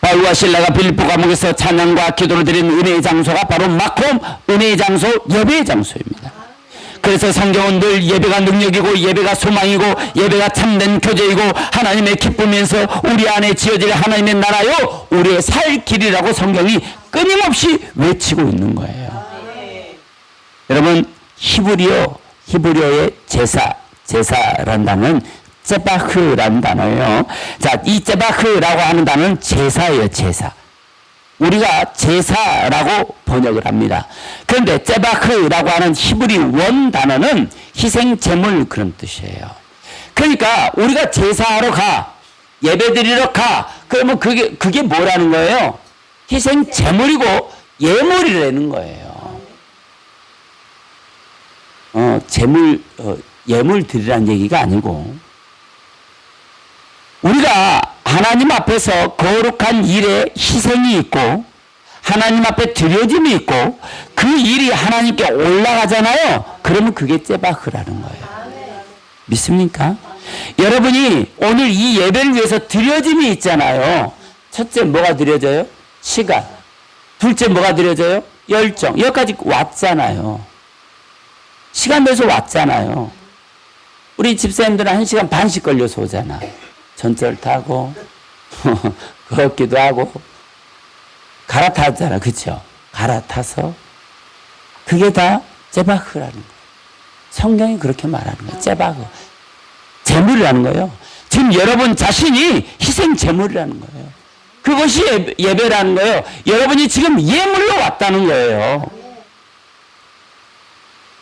바울과 실라가 빌립보 감옥에서 찬양과 기도를 드린 은혜의 장소가 바로 마콤, 은혜의 장소, 예배의 장소입니다. 그래서 성경은 늘 예배가 능력이고 예배가 소망이고 예배가 참된 교제이고 하나님의 기쁨에서 우리 안에 지어질 하나님의 나라요 우리의 살 길이라고 성경이 끊임없이 외치고 있는 거예요. 여러분, 히브리어의 제사라는 단어는 제바흐라는 단어예요. 자, 이 제바흐라고 하는 단어는 제사예요. 제사. 우리가 제사라고 번역을 합니다. 그런데 제바흐라고 하는 히브리 원 단어는 희생 제물, 그런 뜻이에요. 그러니까 우리가 제사하러 가, 예배드리러 가. 그러면 그게 뭐라는 거예요? 희생 제물이고 예물이라는 거예요. 예물 드리라는 얘기가 아니고, 우리가 하나님 앞에서 거룩한 일에 희생이 있고 하나님 앞에 드려짐이 있고 그 일이 하나님께 올라가잖아요. 그러면 그게 제바흐라는 거예요. 믿습니까? 여러분이 오늘 이 예배를 위해서 드려짐이 있잖아요. 첫째 뭐가 드려져요? 시간. 둘째 뭐가 드려져요? 열정. 여기까지 왔잖아요. 시간 내서 왔잖아요. 우리 집사님들은 1시간 반씩 걸려서 오잖아. 전철 타고 걷기도 하고 갈아타잖아. 그렇죠? 갈아타서 그게 다 제바흐라는 거예요. 성경이 그렇게 말하는 거예요. 제바흐. 제물이라는 거예요. 지금 여러분 자신이 희생 제물이라는 거예요. 그것이 예배라는 거예요. 여러분이 지금 예물로 왔다는 거예요.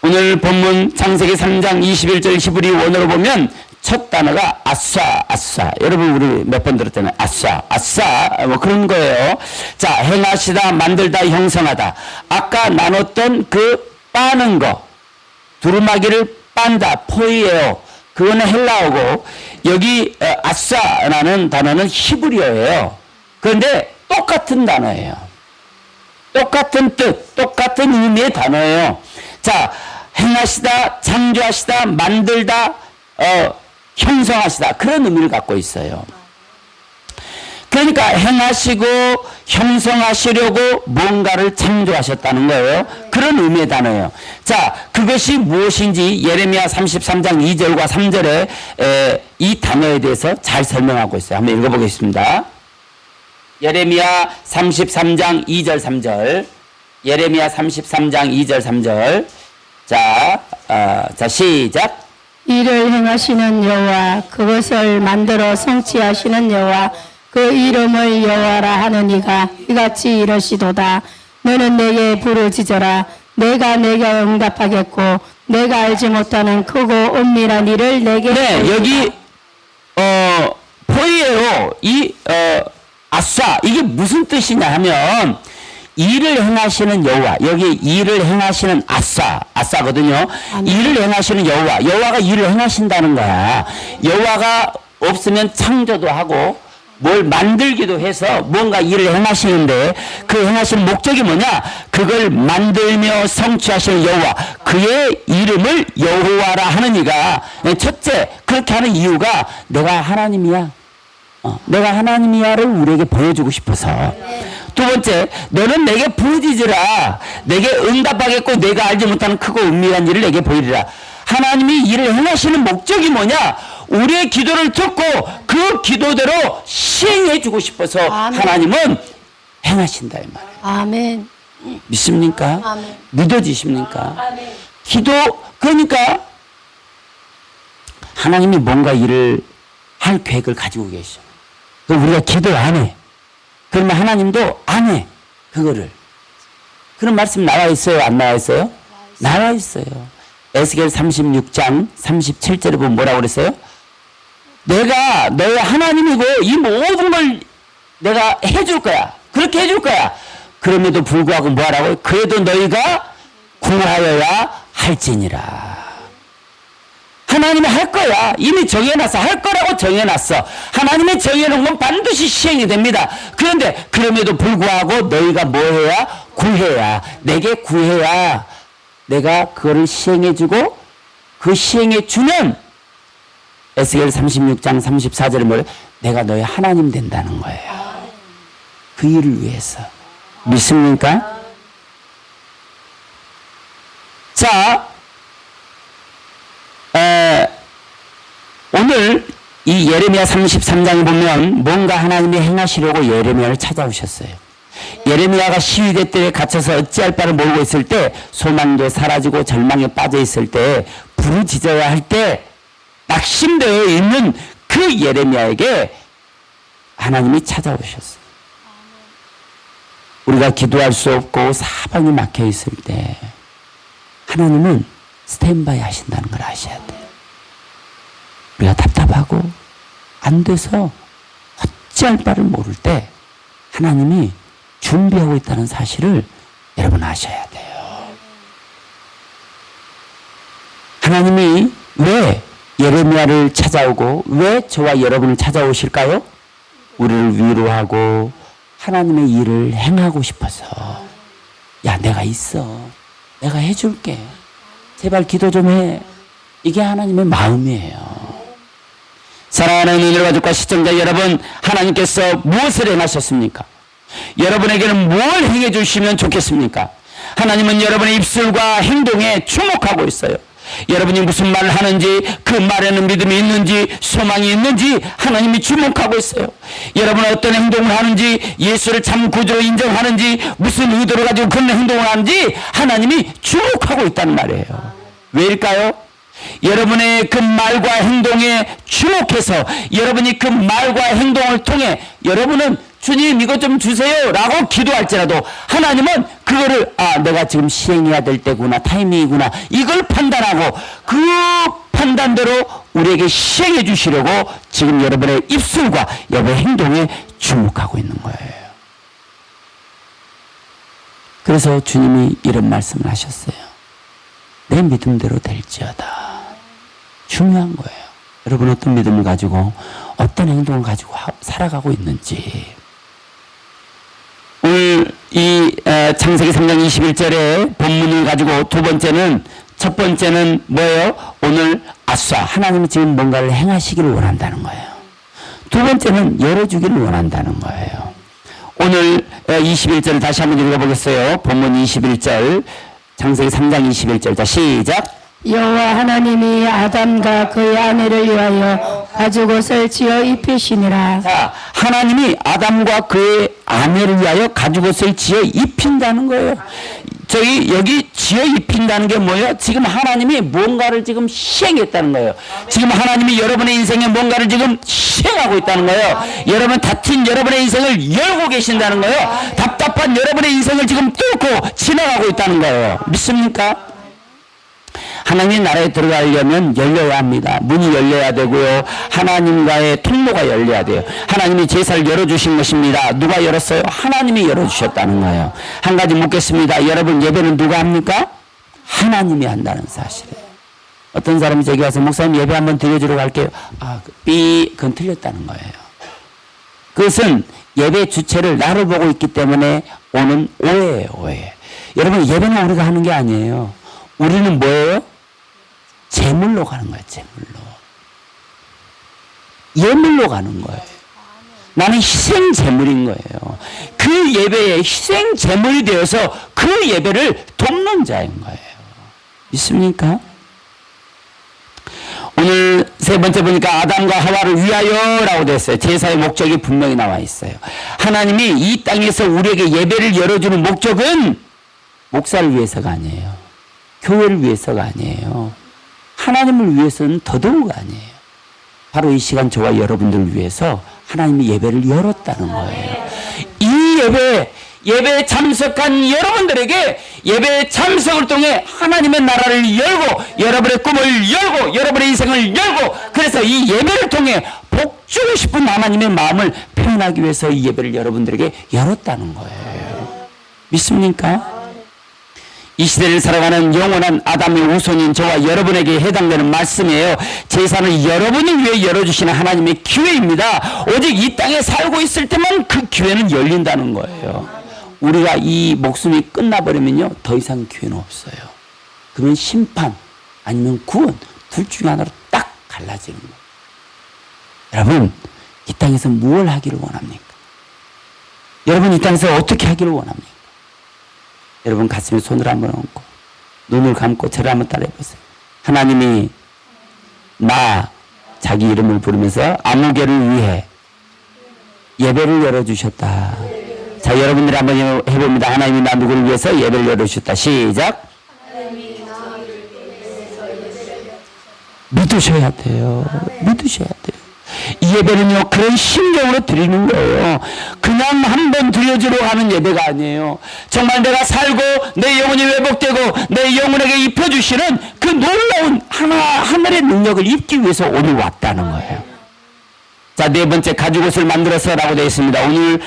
오늘 본문 창세기 3장 21절 22원으로 보면 첫 단어가 아싸, 아싸. 여러분 우리 몇 번 들었잖아요. 아싸, 아싸. 뭐 그런 거예요. 자, 행하시다, 만들다, 형성하다. 아까 나눴던 그 빠는 거. 두루마기를 빤다, 포이에요. 그거는 헬라어고, 여기 아싸라는 단어는 히브리어예요. 그런데 똑같은 단어예요. 똑같은 뜻, 똑같은 의미의 단어예요. 자, 행하시다, 창조하시다, 만들다, 형성하시다. 그런 의미를 갖고 있어요. 그러니까 행하시고 형성하시려고 뭔가를 창조하셨다는 거예요. 그런 의미의 단어예요. 자, 그것이 무엇인지 예레미야 33장 2절과 3절에 이 단어에 대해서 잘 설명하고 있어요. 한번 읽어보겠습니다. 예레미야 33장 2절 3절. 예레미야 33장 2절 3절. 자, 시작. 이를 행하시는 여호와, 그것을 만들어 성취하시는 여호와, 그 이름을 여호와라 하는 이가 이같이 이러시도다. 너는 내게 부르짖어라. 내가 응답하겠고 내가 알지 못하는 크고 은밀한 일을 내게 네, 여기 포이에요. 아싸, 이게 무슨 뜻이냐 하면 일을 행하시는 여호와, 여기 일을 행하시는 아싸거든요. 일을 행하시는 여호와가 일을 행하신다는 거야. 여호와가 없으면 창조도 하고 뭘 만들기도 해서 뭔가 일을 행하시는데 그 행하시는 목적이 뭐냐? 그걸 만들며 성취하시는 여호와, 그의 이름을 여호와라 하는 이가, 첫째 그렇게 하는 이유가 내가 하나님이야. 내가 하나님이야를 우리에게 보여주고 싶어서. 두 번째, 너는 내게 부르짖으라. 내게 응답하겠고 내가 알지 못하는 크고 은밀한 일을 내게 보이리라. 하나님이 일을 행하시는 목적이 뭐냐? 우리의 기도를 듣고 그 기도대로 시행해 주고 싶어서 아멘. 하나님은 행하신다 이 말이에요. 아멘. 믿습니까? 아멘. 믿어지십니까? 아멘. 그러니까 하나님이 뭔가 일을 할 계획을 가지고 계셔. 그럼 우리가 기도를 안 해. 그러면 하나님도 안 해. 그거를. 그런 말씀 나와 있어요? 안 나와 있어요? 나와 있어요. 에스겔 36장 37절에 보면 뭐라고 그랬어요? 내가 너의 하나님이고 이 모든 걸 내가 해줄 거야. 그렇게 해줄 거야. 그럼에도 불구하고 뭐하라고? 그래도 너희가 구하여야 할지니라. 하나님이 할 거야. 이미 정해놨어. 할 거라고 정해놨어. 하나님이 정해놓은 건 반드시 시행이 됩니다. 그런데 그럼에도 불구하고 너희가 뭐 해야? 구해야. 내게 구해야 내가 그거를 시행해주고 그 시행해주면 에스겔 36장 34절에 뭐래? 내가 너의 하나님 된다는 거예요. 그 일을 위해서. 믿습니까? 자, 오늘 이 예레미야 33장에 보면 뭔가 하나님이 행하시려고 예레미야를 찾아오셨어요. 예레미야가 시위대 때 갇혀서 어찌할 바를 모르고 있을 때, 소망도 사라지고 절망에 빠져 있을 때, 부르짖어야 할 때 낙심되어 있는 그 예레미야에게 하나님이 찾아오셨어요. 우리가 기도할 수 없고 사방이 막혀 있을 때 하나님은 스탠바이 하신다는 걸 아셔야 돼요. 우리가 답답하고 안 돼서 어찌할 바를 모를 때 하나님이 준비하고 있다는 사실을 여러분 아셔야 돼요. 하나님이 왜 예레미야를 찾아오고 왜 저와 여러분을 찾아오실까요? 우리를 위로하고 하나님의 일을 행하고 싶어서. 야, 내가 있어. 내가 해줄게. 제발 기도 좀 해. 이게 하나님의 마음이에요. 사랑하는 은혜로 가족과 시청자 여러분, 하나님께서 무엇을 행하셨습니까? 여러분에게는 뭘 행해 주시면 좋겠습니까? 하나님은 여러분의 입술과 행동에 주목하고 있어요. 여러분이 무슨 말을 하는지, 그 말에는 믿음이 있는지, 소망이 있는지 하나님이 주목하고 있어요. 여러분은 어떤 행동을 하는지, 예수를 참 구주로 인정하는지, 무슨 의도를 가지고 그런 행동을 하는지 하나님이 주목하고 있다는 말이에요. 왜일까요? 여러분의 그 말과 행동에 주목해서 여러분이 그 말과 행동을 통해 여러분은 주님 이것 좀 주세요 라고 기도할지라도 하나님은 그거를 내가 지금 시행해야 될 때구나, 타이밍이구나, 이걸 판단하고 그 판단대로 우리에게 시행해 주시려고 지금 여러분의 입술과 여러분의 행동에 주목하고 있는 거예요. 그래서 주님이 이런 말씀을 하셨어요. 내 믿음대로 될지어다. 중요한 거예요. 여러분 어떤 믿음을 가지고 어떤 행동을 가지고 살아가고 있는지. 오늘 이 창세기 3장 21절에 본문을 가지고 첫 번째는 뭐예요? 오늘 하나님이 지금 뭔가를 행하시기를 원한다는 거예요. 두 번째는 열어주기를 원한다는 거예요. 오늘 21절을 다시 한번 읽어보겠어요. 본문 21절, 창세기 3장 21절. 자, 시작. 여호와 하나님이 아담과 그의 아내를 위하여 가죽옷을 지어 입히시니라. 자, 하나님이 아담과 그의 아내를 위하여 가죽옷을 지어 입힌다는 거예요. 여기 지어 입힌다는 게 뭐예요? 지금 하나님이 뭔가를 지금 시행했다는 거예요. 지금 하나님이 여러분의 인생에 뭔가를 지금 시행하고 있다는 거예요. 여러분 다친 여러분의 인생을 열고 계신다는 거예요. 답답한 여러분의 인생을 지금 뚫고 지나가고 있다는 거예요. 믿습니까? 하나님의 나라에 들어가려면 열려야 합니다. 문이 열려야 되고요. 하나님과의 통로가 열려야 돼요. 하나님이 제사를 열어주신 것입니다. 누가 열었어요? 하나님이 열어주셨다는 거예요. 한 가지 묻겠습니다. 여러분 예배는 누가 합니까? 하나님이 한다는 사실이에요. 어떤 사람이 저기 와서 목사님 예배 한번 드려주러 갈게요. 그건 틀렸다는 거예요. 그것은 예배 주체를 나를 보고 있기 때문에 오는 오해예요. 오해. 여러분 예배는 우리가 하는 게 아니에요. 우리는 뭐예요? 제물로 가는 거예요. 제물로. 예물로 가는 거예요. 나는 희생 제물인 거예요. 그 예배에 희생 제물이 되어서 그 예배를 돕는 자인 거예요. 믿습니까? 오늘 세 번째 보니까 아담과 하와를 위하여라고 됐어요. 제사의 목적이 분명히 나와 있어요. 하나님이 이 땅에서 우리에게 예배를 열어주는 목적은 목사를 위해서가 아니에요. 교회를 위해서가 아니에요. 하나님을 위해서는 더더욱 아니에요. 바로 이 시간 저와 여러분들을 위해서 하나님이 예배를 열었다는 거예요. 이 예배에 참석한 여러분들에게 예배의 참석을 통해 하나님의 나라를 열고 여러분의 꿈을 열고 여러분의 인생을 열고 그래서 이 예배를 통해 복 주고 싶은 하나님의 마음을 표현하기 위해서 이 예배를 여러분들에게 열었다는 거예요. 믿습니까? 이 시대를 살아가는 영원한 아담의 후손인 저와 여러분에게 해당되는 말씀이에요. 제사는 여러분을 위해 열어주시는 하나님의 기회입니다. 오직 이 땅에 살고 있을 때만 그 기회는 열린다는 거예요. 우리가 이 목숨이 끝나버리면요 더 이상 기회는 없어요. 그러면 심판 아니면 구원 둘 중에 하나로 딱 갈라지는 거예요. 여러분 이 땅에서 무엇을 하기를 원합니까? 여러분 이 땅에서 어떻게 하기를 원합니까? 여러분 가슴에 손을 한번 얹고 눈을 감고 저를 한번 따라해 보세요. 하나님이 자기 이름을 부르면서 아무개를 위해 예배를 열어주셨다. 자, 여러분들이 한번 해봅니다. 하나님이 나 누구를 위해서 예배를 열어주셨다. 시작. 믿으셔야 돼요. 믿으셔야 돼요. 이 예배는요, 그런 심정으로 드리는 거예요. 그냥 한번 드려주러 하는 예배가 아니에요. 정말 내가 살고 내 영혼이 회복되고 내 영혼에게 입혀주시는 그 놀라운 하늘의 능력을 입기 위해서 오늘 왔다는 거예요. 자, 네 번째, 가죽옷을 만들어서라고 되어 있습니다. 오늘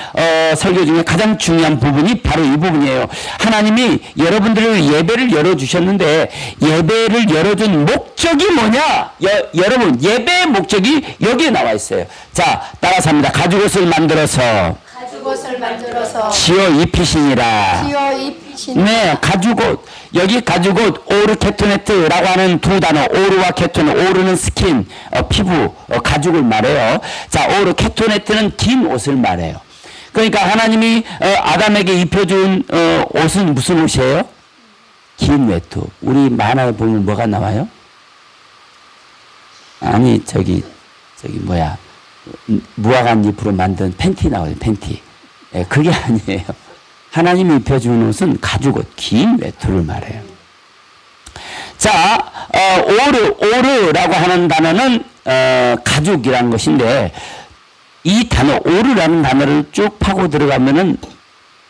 설교 중에 가장 중요한 부분이 바로 이 부분이에요. 하나님이 여러분들을 예배를 열어주셨는데 예배를 열어준 목적이 뭐냐? 여러분, 예배의 목적이 여기에 나와 있어요. 자, 따라서 합니다. 가죽옷을 만들어서 지어 입히시니라. 네, 가죽옷. 여기 가죽옷, 오르 케토네트라고 하는 두 단어, 오르와 케토네. 오르는 스킨, 피부, 가죽을 말해요. 자, 오르 케토네트는 긴 옷을 말해요. 그러니까 하나님이 아담에게 입혀준 옷은 무슨 옷이에요? 긴 외투. 우리 만화에 보면 뭐가 나와요? 아니, 저기 뭐야, 무화과 잎으로 만든 팬티 나와요. 팬티. 예, 그게 아니에요. 하나님이 입혀준 옷은 가죽옷, 긴 외투를 말해요. 자, 오르라고 하는 단어는 가죽이라는 것인데, 이 단어, 오르라는 단어를 쭉 파고 들어가면은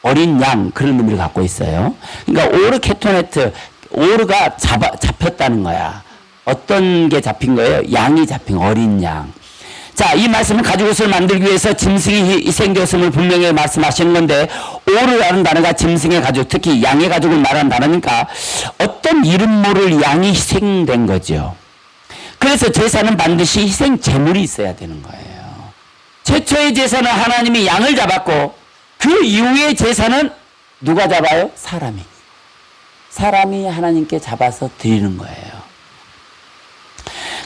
어린 양, 그런 의미를 갖고 있어요. 그러니까 오르 케토네트, 오르가 잡혔다는 거야. 어떤 게 잡힌 거예요? 양이 잡힌 어린 양. 자, 이 말씀은 가죽옷을 만들기 위해서 짐승이 희생되었음을 분명히 말씀하시는 건데, 오르라는 단어가 짐승의 가죽, 특히 양의 가죽을 말하는 단어니까 어떤 이름 모를 양이 희생된 거죠. 그래서 제사는 반드시 희생 제물이 있어야 되는 거예요. 최초의 제사는 하나님이 양을 잡았고, 그 이후의 제사는 누가 잡아요? 사람이 하나님께 잡아서 드리는 거예요.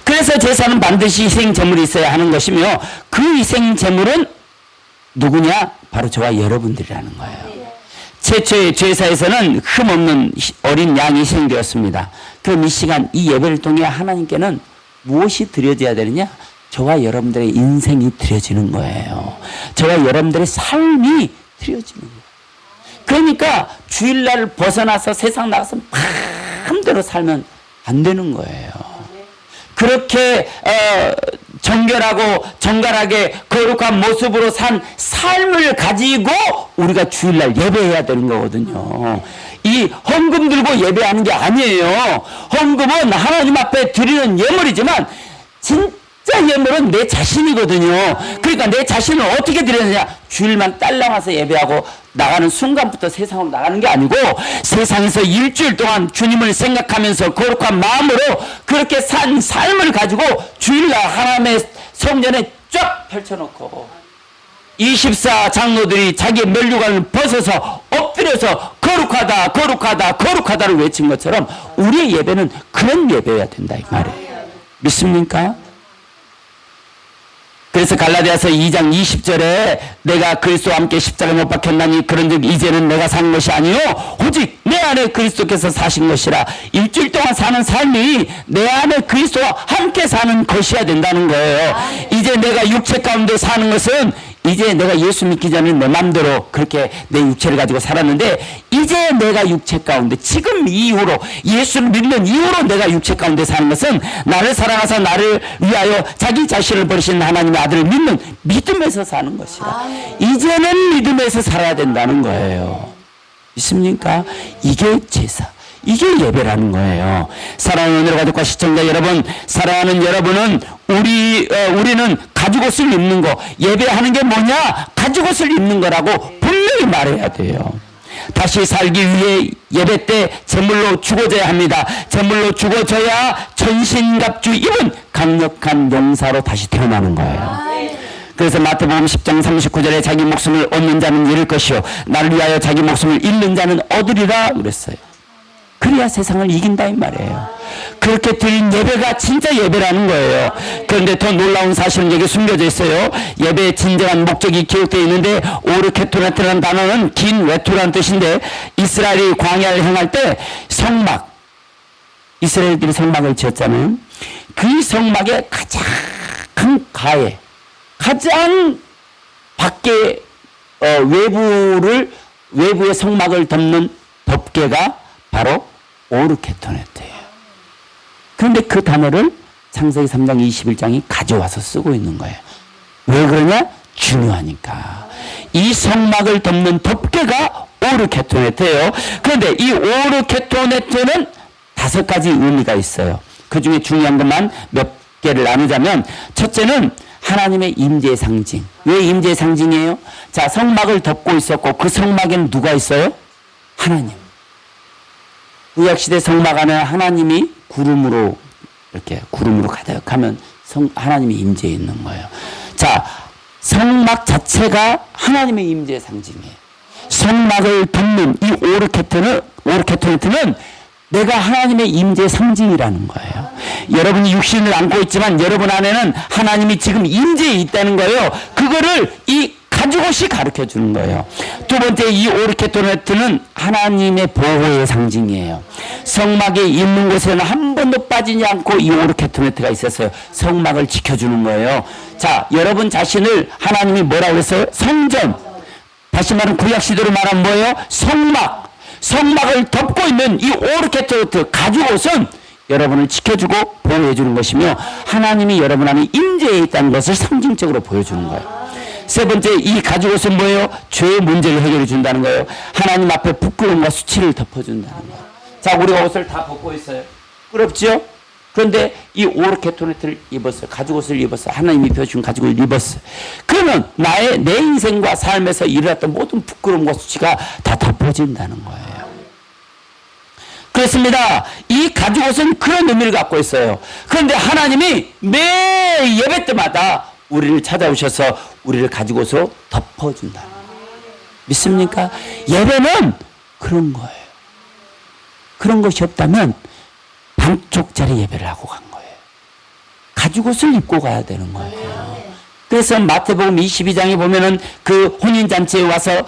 그래서 제사는 반드시 희생 제물이 있어야 하는 것이며, 그 희생 제물은 누구냐? 바로 저와 여러분들이라는 거예요. 최초의 제사에서는 흠없는 어린 양이 희생되었습니다. 그럼 이 시간, 이 예배를 통해 하나님께는 무엇이 드려져야 되느냐? 저와 여러분들의 인생이 드려지는 거예요. 저와 여러분들의 삶이 드려지는 거예요. 그러니까 주일날 벗어나서 세상 나가서 마음대로 살면 안 되는 거예요. 그렇게 정결하고 정갈하게 거룩한 모습으로 산 삶을 가지고 우리가 주일날 예배해야 되는 거거든요. 이 헌금 들고 예배하는 게 아니에요. 헌금은 하나님 앞에 드리는 예물이지만 진짜 예물은 내 자신이거든요. 그러니까 내 자신을 어떻게 드리느냐? 주일만 딸랑 와서 예배하고 나가는 순간부터 세상으로 나가는 게 아니고, 세상에서 일주일 동안 주님을 생각하면서 거룩한 마음으로 그렇게 산 삶을 가지고 주일날 하나님의 성전에 쫙 펼쳐놓고 24 장로들이 자기의 면류관을 벗어서 엎드려서 거룩하다 거룩하다 거룩하다를 외친 것처럼 우리의 예배는 그런 예배여야 된다, 이 말이에요. 믿습니까? 그래서 갈라디아서 2장 20절에 내가 그리스도와 함께 십자가에 못 박혔나니 그런즉 이제는 내가 사는 것이 아니요 오직 내 안에 그리스도께서 사신 것이라. 일주일 동안 사는 삶이 내 안에 그리스도와 함께 사는 것이어야 된다는 거예요. 이제 내가 육체 가운데 사는 것은, 이제 내가 예수 믿기 전에 내 마음대로 그렇게 내 육체를 가지고 살았는데, 이제 내가 육체 가운데, 지금 이후로 예수를 믿는 이후로 내가 육체 가운데 사는 것은 나를 사랑하사 나를 위하여 자기 자신을 버리신 하나님의 아들을 믿는 믿음에서 사는 것이라. 이제는 믿음에서 살아야 된다는 거예요. 믿습니까? 이게 제사, 이게 예배라는 거예요. 사랑하는 은혜로 가족과 시청자 여러분, 사랑하는 여러분은 우리는 가죽옷을 입는 거, 예배하는 게 뭐냐? 가죽옷을 입는 거라고 분명히 말해야 돼요. 다시 살기 위해 예배 때 제물로 죽어져야 합니다. 제물로 죽어져야 전신갑주 입은 강력한 용사로 다시 태어나는 거예요. 그래서 마태복음 10장 39절에 자기 목숨을 얻는 자는 잃을 것이요 나를 위하여 자기 목숨을 잃는 자는 얻으리라 그랬어요. 그래야 세상을 이긴다 이 말이에요. 그렇게 드린 예배가 진짜 예배라는 거예요. 그런데 더 놀라운 사실은 여기 숨겨져 있어요. 예배의 진정한 목적이 기록되어 있는데, 오르케토네트라는 단어는 긴 외투라는 뜻인데, 이스라엘이 광야를 행할 때 성막, 이스라엘들이 성막을 지었잖아요. 그 성막의 가장 가에, 가장 밖에 외부의 성막을 덮는 덮개가 바로 오르케토네트예요. 그런데 그 단어를 창세기 3장 21장이 가져와서 쓰고 있는 거예요. 왜 그러냐? 중요하니까. 이 성막을 덮는 덮개가 오르케토네트예요. 그런데 이 오르케토네트는 5가지 의미가 있어요. 그 중에 중요한 것만 몇 개를 나누자면, 첫째는 하나님의 임재의 상징. 왜 임재의 상징이에요? 자, 성막을 덮고 있었고 그 성막에는 누가 있어요? 하나님. 구약시대 성막 안에 하나님이 구름으로 가득하면 하나님이 임재해 있는 거예요. 자, 성막 자체가 하나님의 임재의 상징이에요. 성막을 덮는 이 오르케토네트는 내가 하나님의 임재의 상징이라는 거예요. 여러분이 육신을 안고 있지만 여러분 안에는 하나님이 지금 임재해 있다는 거예요. 그거를 이 가죽옷이 가르쳐 주는 거예요. 두 번째, 이 오르케토네트는 하나님의 보호의 상징이에요. 성막에 있는 곳에는 한 번도 빠지지 않고 이 오르케토네트가 있었어요. 성막을 지켜주는 거예요. 자, 여러분 자신을 하나님이 뭐라고 했어요? 성전. 다시 말하면 구약시대로 말하면 뭐예요? 성막을 덮고 있는 이 오르케토네트 가죽옷은 여러분을 지켜주고 보호해주는 것이며 하나님이 여러분 안에 임재해 있다는 것을 상징적으로 보여주는 거예요. 세 번째, 이 가죽옷은 뭐예요? 죄의 문제를 해결해 준다는 거예요. 하나님 앞에 부끄러움과 수치를 덮어준다는 거예요. 자, 우리가 옷을 다 벗고 있어요. 부끄럽죠? 그런데 이 오르케토네트를 입었어요. 가죽옷을 입었어요. 하나님이 입혀준 가죽을 입었어요. 그러면 내 인생과 삶에서 일어났던 모든 부끄러움과 수치가 다 덮어진다는 거예요. 그렇습니다. 이 가죽옷은 그런 의미를 갖고 있어요. 그런데 하나님이 매 예배 때마다 우리를 찾아오셔서 우리를 가죽옷으로 덮어준다. 믿습니까? 예배는 그런 거예요. 그런 것이 없다면 반쪽짜리 예배를 하고 간 거예요. 가죽옷을 입고 가야 되는 거예요. 그래서 마태복음 22장에 보면은 그 혼인잔치에 와서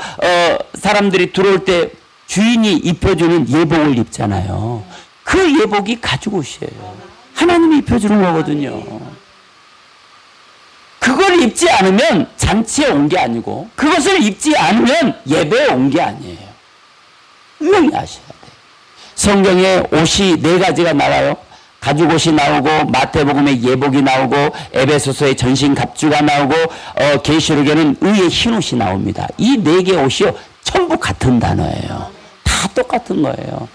사람들이 들어올 때 주인이 입혀주는 예복을 입잖아요. 그 예복이 가죽옷이에요. 하나님이 입혀주는 거거든요. 그걸 입지 않으면 잔치에 온 게 아니고 그것을 입지 않으면 예배에 온 게 아니에요. 분명히 아셔야 돼요. 성경에 옷이 4가지가 나와요. 가죽옷이 나오고 마태복음에 예복이 나오고 에베소서에 전신갑주가 나오고 계시록에는 의의 흰옷이 나옵니다. 이 4개 옷이요 전부 같은 단어예요. 다 똑같은 거예요.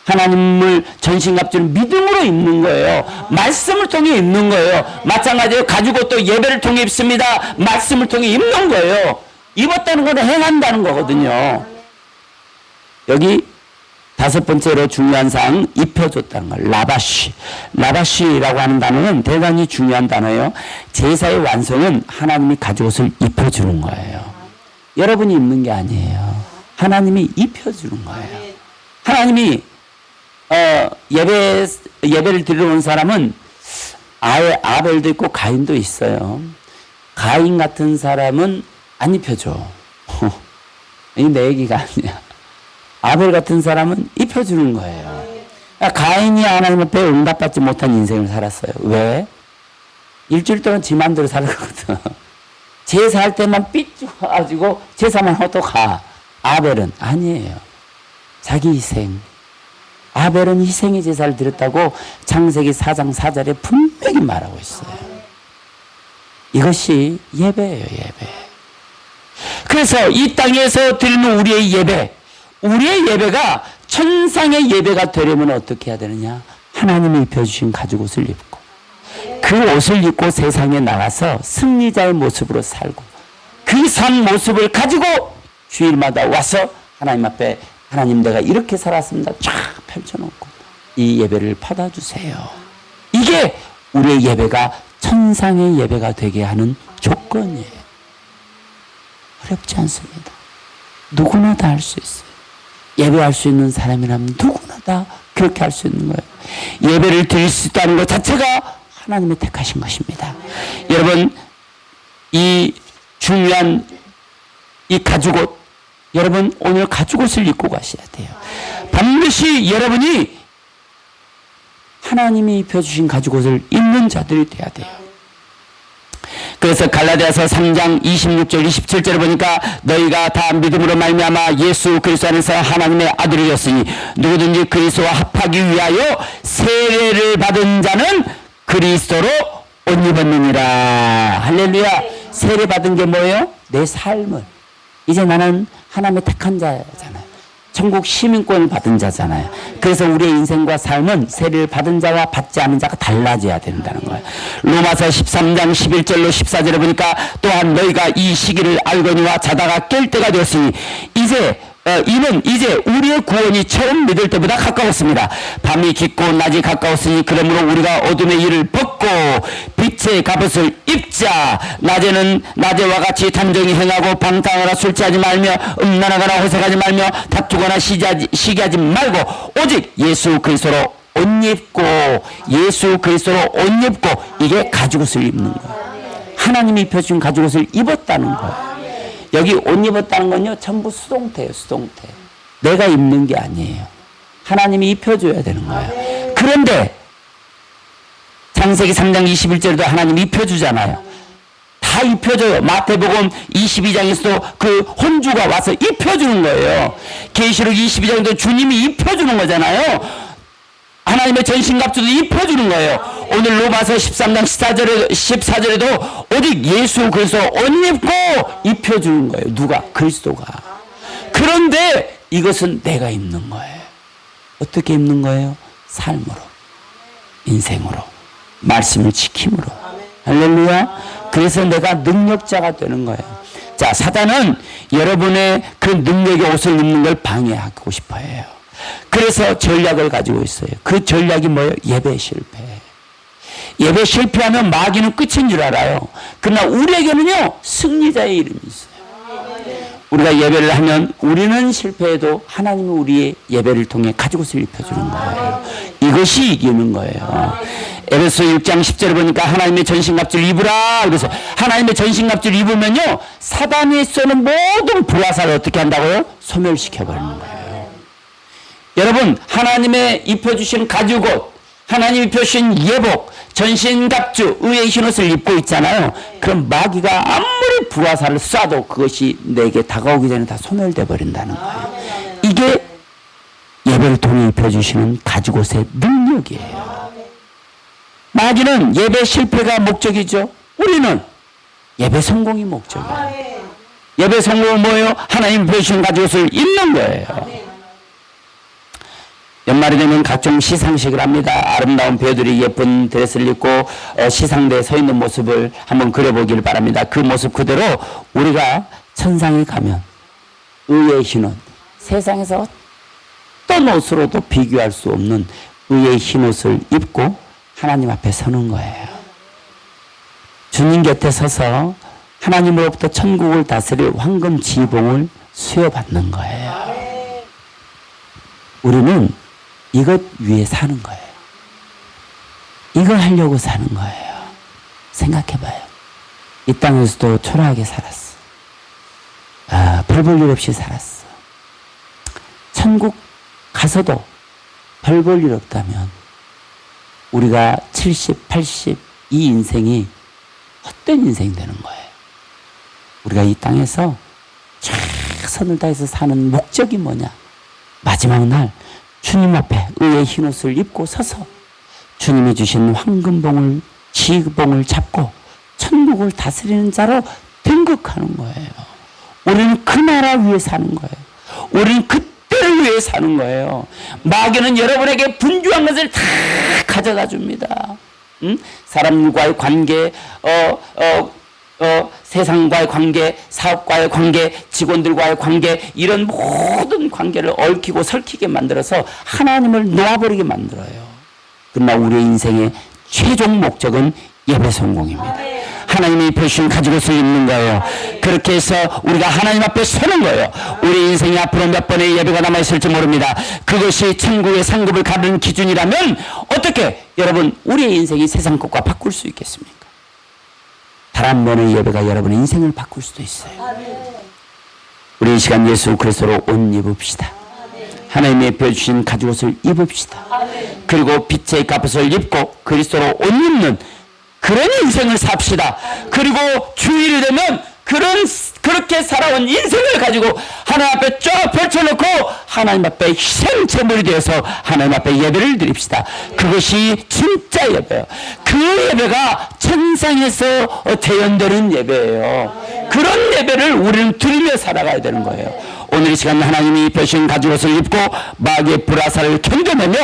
하나님을 전신갑주를 믿음으로 입는 거예요. 말씀을 통해 입는 거예요. 마찬가지로 가죽옷도 예배를 통해 입습니다. 말씀을 통해 입는 거예요. 입었다는 건 행한다는 거거든요. 여기 5번째로 중요한 사항, 입혀줬다는 거. 라바시라고 하는 단어는 대단히 중요한 단어예요. 제사의 완성은 하나님이 가죽옷을 입혀주는 거예요. 여러분이 입는 게 아니에요. 하나님이 입혀주는 거예요. 하나님이 예배를 드리러 온 사람은 아벨도 있고 가인도 있어요. 가인 같은 사람은 안 입혀줘. 이 내 얘기가 아니야. 아벨 같은 사람은 입혀주는 거예요. 가인이 하나님 앞에 응답받지 못한 인생을 살았어요. 왜? 일주일 동안 지 맘대로 살았거든. 제사할 때만 삐죽어가지고 제사만 하고 또 가. 아벨은 아니에요. 자기 희생. 아벨은 희생의 제사를 드렸다고 창세기 4장 4절에 분명히 말하고 있어요. 이것이 예배예요, 예배. 그래서 이 땅에서 드리는 우리의 예배가 천상의 예배가 되려면 어떻게 해야 되느냐? 하나님이 입혀주신 가죽옷을 입고 그 옷을 입고 세상에 나가서 승리자의 모습으로 살고 그 산 모습을 가지고 주일마다 와서 하나님 앞에 하나님 내가 이렇게 살았습니다. 쫙 펼쳐놓고 이 예배를 받아주세요. 이게 우리의 예배가 천상의 예배가 되게 하는 조건이에요. 어렵지 않습니다. 누구나 다 할 수 있어요. 예배할 수 있는 사람이라면 누구나 다 그렇게 할 수 있는 거예요. 예배를 드릴 수 있다는 것 자체가 하나님이 택하신 것입니다. 여러분, 이 중요한 이 가죽옷, 여러분 오늘 가죽옷을 입고 가셔야 돼요. 반드시 여러분이 하나님이 입혀주신 가죽옷을 입는 자들이 돼야 돼요. 그래서 갈라디아서 3장 26절 27절을 보니까 너희가 다 믿음으로 말미암아 예수 그리스도 안에서 하나님의 아들이 되었으니 누구든지 그리스도와 합하기 위하여 세례를 받은 자는 그리스도로 옷 입었느니라. 할렐루야. 세례받은 게 뭐예요? 내 삶을. 이제 나는 하나님의 택한 자잖아요. 천국 시민권을 받은 자잖아요. 그래서 우리의 인생과 삶은 세례를 받은 자와 받지 않은 자가 달라져야 된다는 거예요. 로마서 13장 11절로 14절에 보니까 또한 너희가 이 시기를 알거니와 자다가 깰 때가 되었으니 이는 이제 우리의 구원이 처음 믿을 때보다 가까웠습니다. 밤이 깊고 낮이 가까웠으니 그러므로 우리가 어둠의 일을 벗고 빛의 갑옷을 입자. 낮에는 낮에와 같이 단정히 행하고 방탕하거나 술 취하지 말며 음란하거나 호색하지 말며 다투거나 시기하지 말고 오직 예수 그리스도로 옷 입고 예수 그리스도로 옷 입고 이게 가죽옷을 입는 거예요. 하나님이 입혀준 가죽옷을 입었다는 거예요. 여기 옷 입었다는 건요 전부 수동태예요. 수동태. 내가 입는 게 아니에요. 하나님이 입혀줘야 되는 거예요. 그런데 창세기 3장 21절에도 하나님이 입혀주잖아요. 다 입혀줘요. 마태복음 22장에서도 그 혼주가 와서 입혀주는 거예요. 계시록 22장에도 주님이 입혀주는 거잖아요. 하나님의 전신갑주도 입혀주는 거예요. 오늘 로마서 13장 14절에도 오직 예수 그리스도 옷 입고 입혀주는 거예요. 누가? 그리스도가. 그런데 이것은 내가 입는 거예요. 어떻게 입는 거예요? 삶으로, 인생으로, 말씀을 지킴으로. 할렐루야. 그래서 내가 능력자가 되는 거예요. 자, 사단은 여러분의 그 능력의 옷을 입는 걸 방해하고 싶어 해요. 그래서 전략을 가지고 있어요. 그 전략이 뭐예요? 예배 실패. 예배 실패하면 마귀는 끝인 줄 알아요. 그러나 우리에게는요 승리자의 이름이 있어요. 우리가 예배를 하면 우리는 실패해도 하나님은 우리의 예배를 통해 가죽옷을 입혀주는 거예요. 이것이 이기는 거예요. 에베소 6장 10절에 보니까 하나님의 전신갑주를 입으라. 그래서 하나님의 전신갑주를 입으면요 사단이 쏘는 모든 불화살을 어떻게 한다고요? 소멸시켜버리는 거예요. 여러분, 하나님의 입혀주신 가죽옷, 하나님 입혀주신 예복, 전신갑주, 의의 흰옷을 입고 있잖아요. 그럼 마귀가 아무리 불화살을 쏴도 그것이 내게 다가오기 전에 다 소멸돼 버린다는 거예요. 이게 예배를 통해 입혀주시는 가죽옷의 능력이에요. 마귀는 예배 실패가 목적이죠. 우리는 예배 성공이 목적이에요. 예배 성공은 뭐예요? 하나님 입혀주신 가죽옷을 입는 거예요. 연말이 되면 각종 시상식을 합니다. 아름다운 배우들이 예쁜 드레스를 입고 시상대에 서 있는 모습을 한번 그려보기를 바랍니다. 그 모습 그대로 우리가 천상에 가면 의의 흰옷, 세상에서 어떤 옷으로도 비교할 수 없는 의의 흰옷을 입고 하나님 앞에 서는 거예요. 주님 곁에 서서 하나님으로부터 천국을 다스릴 황금 지봉을 수여받는 거예요. 우리는 이것 위에 사는 거예요. 이걸 하려고 사는 거예요. 생각해봐요. 이 땅에서도 초라하게 살았어. 별 볼 일 없이 살았어. 천국 가서도 별 볼 일 없다면 우리가 70, 80 이 인생이 헛된 인생 되는 거예요. 우리가 이 땅에서 최선을 다해서 사는 목적이 뭐냐? 마지막 날 주님 앞에 의의 흰옷을 입고 서서 주님이 주신 황금봉을 지봉을 잡고 천국을 다스리는 자로 등극하는 거예요. 우리는 그 나라 위에 사는 거예요. 우리는 그때를 위해 사는 거예요. 마귀는 여러분에게 분주한 것을 다 가져다 줍니다. 사람과의 관계, 세상과의 관계, 사업과의 관계, 직원들과의 관계, 이런 모든 관계를 얽히고 설키게 만들어서 하나님을 놓아버리게 만들어요. 그러나 우리의 인생의 최종 목적은 예배 성공입니다. 하나님이 입혀주신 가죽옷을 입는 거예요. 그렇게 해서 우리가 하나님 앞에 서는 거예요. 우리 인생이 앞으로 몇 번의 예배가 남아있을지 모릅니다. 그것이 천국의 상급을 가르는 기준이라면 어떻게 여러분 우리의 인생이 세상 것과 바꿀 수 있겠습니까? 단 한 번의 예배가 여러분의 인생을 바꿀 수도 있어요. 우리 이 시간 예수 그리스도로 옷 입읍시다. 하나님이 입혀주신 가죽옷을 입읍시다. 그리고 빛의 갑옷을 입고 그리스도로 옷 입는 그런 인생을 삽시다. 그리고 주일이 되면 그런 그렇게 살아온 인생을 가지고 하나님 앞에 쫙 펼쳐놓고 하나님 앞에 희생제물이 되어서 하나님 앞에 예배를 드립시다. 그것이 진짜 예배예요. 그 예배가 천상에서 대연되는 예배예요. 그런 예배를 우리는 드리며 살아가야 되는 거예요. 오늘 이 시간 하나님이 펴신 가죽옷을 입고 마귀의 불화살을 견뎌내며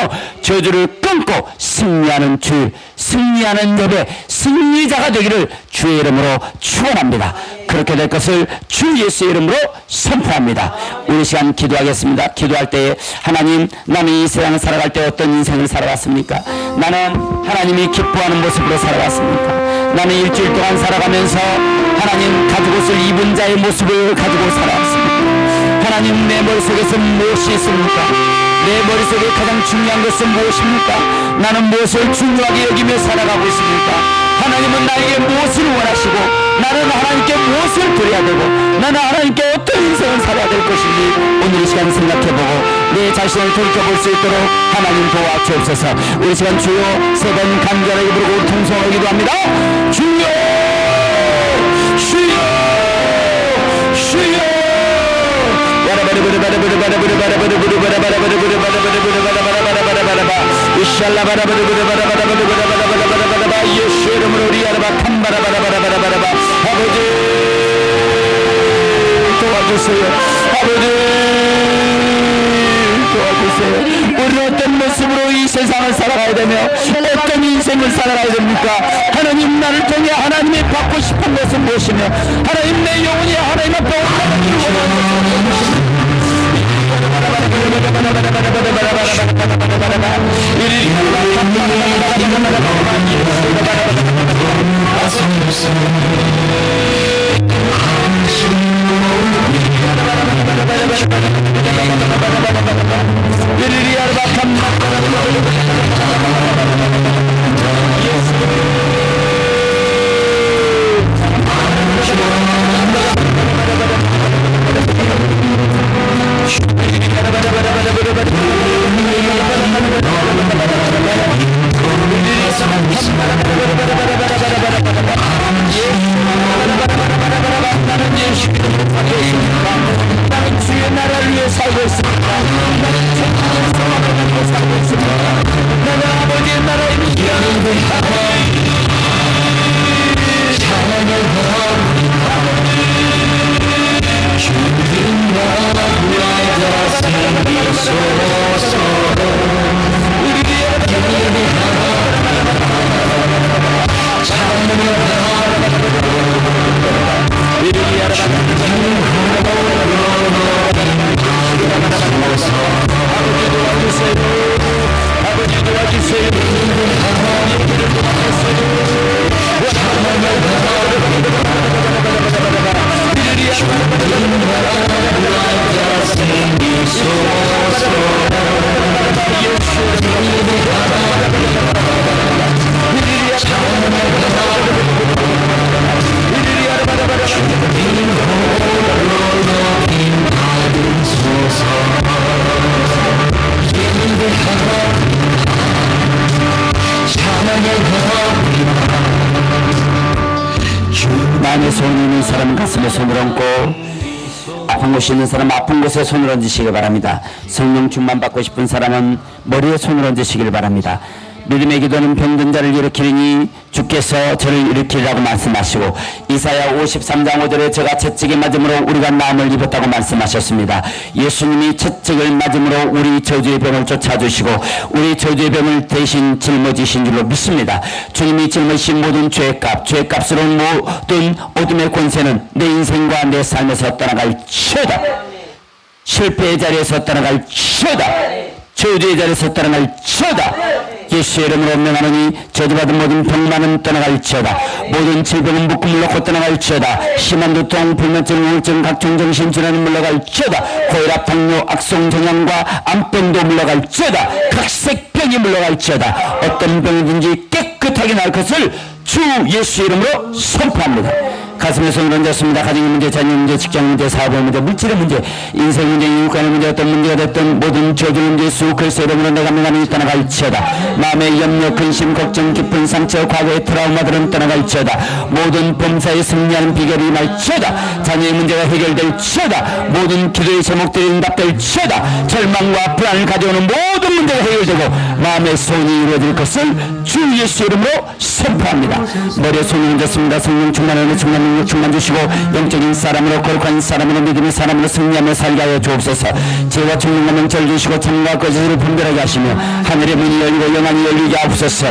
저주를 끊고 승리하는 주, 승리하는 예배, 승리자가 되기를 주의 이름으로 축원합니다. 그렇게 될 것을 주 예수의 이름으로 선포합니다. 우리 시간 기도하겠습니다. 기도할 때 하나님, 나는 이 세상을 살아갈 때 어떤 인생을 살아왔습니까? 나는 하나님이 기뻐하는 모습으로 살아왔습니까? 나는 일주일 동안 살아가면서 하나님 가죽옷을 입은 자의 모습을 가지고 살아왔습니다. 하나님, 내 머릿속에서 무엇이 있습니까? 내 머릿속에 가장 중요한 것은 무엇입니까? 나는 무엇을 중요하게 여기며 살아가고 있습니까? 하나님은 나에게 무엇을 원하시고 나는 하나님께 무엇을 드려야 되고 나는 하나님께 어떤 인생을 살아야 될 것인지 오늘 이 시간 생각해보고 내 자신을 돌이켜볼 수 있도록 하나님 도와주옵소서. 우리 시간 주여 세 번 간절하게 부르고 통성하기도 기도합니다. 주여, 주여, 주여. 예수 이름으로 우리 아버지 도와주세요. 아버지 도와주세요. 우리는 어떤 모습으로 이 세상을 살아가야 되며 어떤 인생을 살아가야 됩니까? 하나님, 나를 통해 하나님이 받고 싶은 것은 무엇이며 하나님, 내 영혼이 하나님 앞에 올라가기를 원하는 것은 나는 주의 나라를 위해 살고 있습니다. 나는 천국을 소망하고 살고 있습니다. 나는 아버지의 나라에 위하여 아버지 도와주세요. 마음에 손이 있는 사람은 가슴에 손을 얹고 아픈 곳이 있는 사람은 아픈 곳에 손을 얹으시기 바랍니다. 성령 충만 받고 싶은 사람은 머리에 손을 얹으시길 바랍니다. 믿음의 기도는 병든 자를 일으키리니 주께서 저를 일으키리라고 말씀하시고 이사야 53장 5절에 저가 채찍에 맞음으로 우리가 나음을 입었다고 말씀하셨습니다. 예수님이 채찍을 맞음으로 우리 저주의 병을 쫓아주시고 우리 저주의 병을 대신 짊어지신 줄로 믿습니다. 주님이 짊어지신 모든 죄값으로 모든 어둠의 권세는 내 인생과 내 삶에서 떠나갈지어다. 실패의 자리에서 떠나갈지어다. 저주의 자리에서 떠나갈지어다. 예수의 이름으로 명하노니 저주받은 모든 병만은 떠나갈지어다. 모든 질병은 묶음을 놓고 떠나갈지어다. 심한 두통, 불면증, 우울증, 각종 정신질환은 물러갈지어다. 고혈압, 당뇨, 악성 정향과 암병도 물러갈지어다. 각색병이 물러갈지어다. 어떤 병이든지 깨끗하게 날 것을 주 예수의 이름으로 선포합니다. 가슴에 손을 얹었습니다. 가정의 문제, 자녀 문제, 직장 문제, 사업의 문제, 물질의 문제, 인생 문제, 인간의 문제, 어떤 문제가 됐든 모든 저주 문제, 수 그리스도 이름으로 내가 명하니 떠나갈지어다. 마음의 염려, 근심, 걱정, 깊은 상처, 과거의 트라우마들은 떠나갈지어다. 모든 범사에 승리하는 비결이 임할지어다. 자녀의 문제가 해결될지어다. 모든 기도의 제목들이 응답될지어다. 절망과 불안을 가져오는 모든 문제가 해결되고 마음의 소원이 이루어질 것을 주 예수 이름으로 선포합니다. 머리에 손을 얹었습니다. 성령 충만하는 충만 능력 충만 주시고 영적인 사람으로 거룩한 사람으로 믿음의 사람으로 승리하며 살게 하여 주옵소서. 죄와 청명과 명철 주시고 참과 거짓을 분별하게 하시며 하늘의 문이 열리고 영안이 열리게 하옵소서.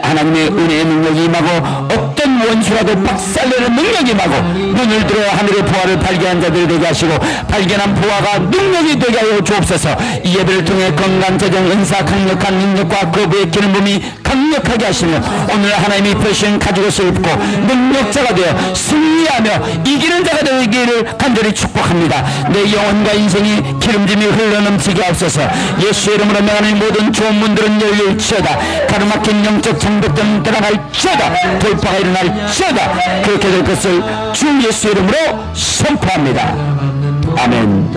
하나님의 은혜의 능력이 임하고 어떤 원수라도 박살내는 능력이 임하고 눈을 들어 하늘의 보화를 발견한 자들이 되게 하시고 발견한 보화가 능력이 되게 하여 주옵소서. 이 예배를 통해 건강, 재정, 은사, 강력한 능력과 거부의 기는 몸이 강력하게 하시며 오늘 하나님이 표시한 가죽옷을 입고 능력자가 되어 승리하며 이기는 자가 되기를 간절히 축복합니다. 내 영혼과 인생이 기름짐이 흘러넘치게 하옵소서. 예수의 이름으로 명하는 모든 좋은 문들은 열릴지어다. 가로막힌 영적 장벽들은 떠나갈지어다. 돌파가 일어날지어다. 그렇게 될 것을 주 예수 이름으로 선포합니다. 아멘.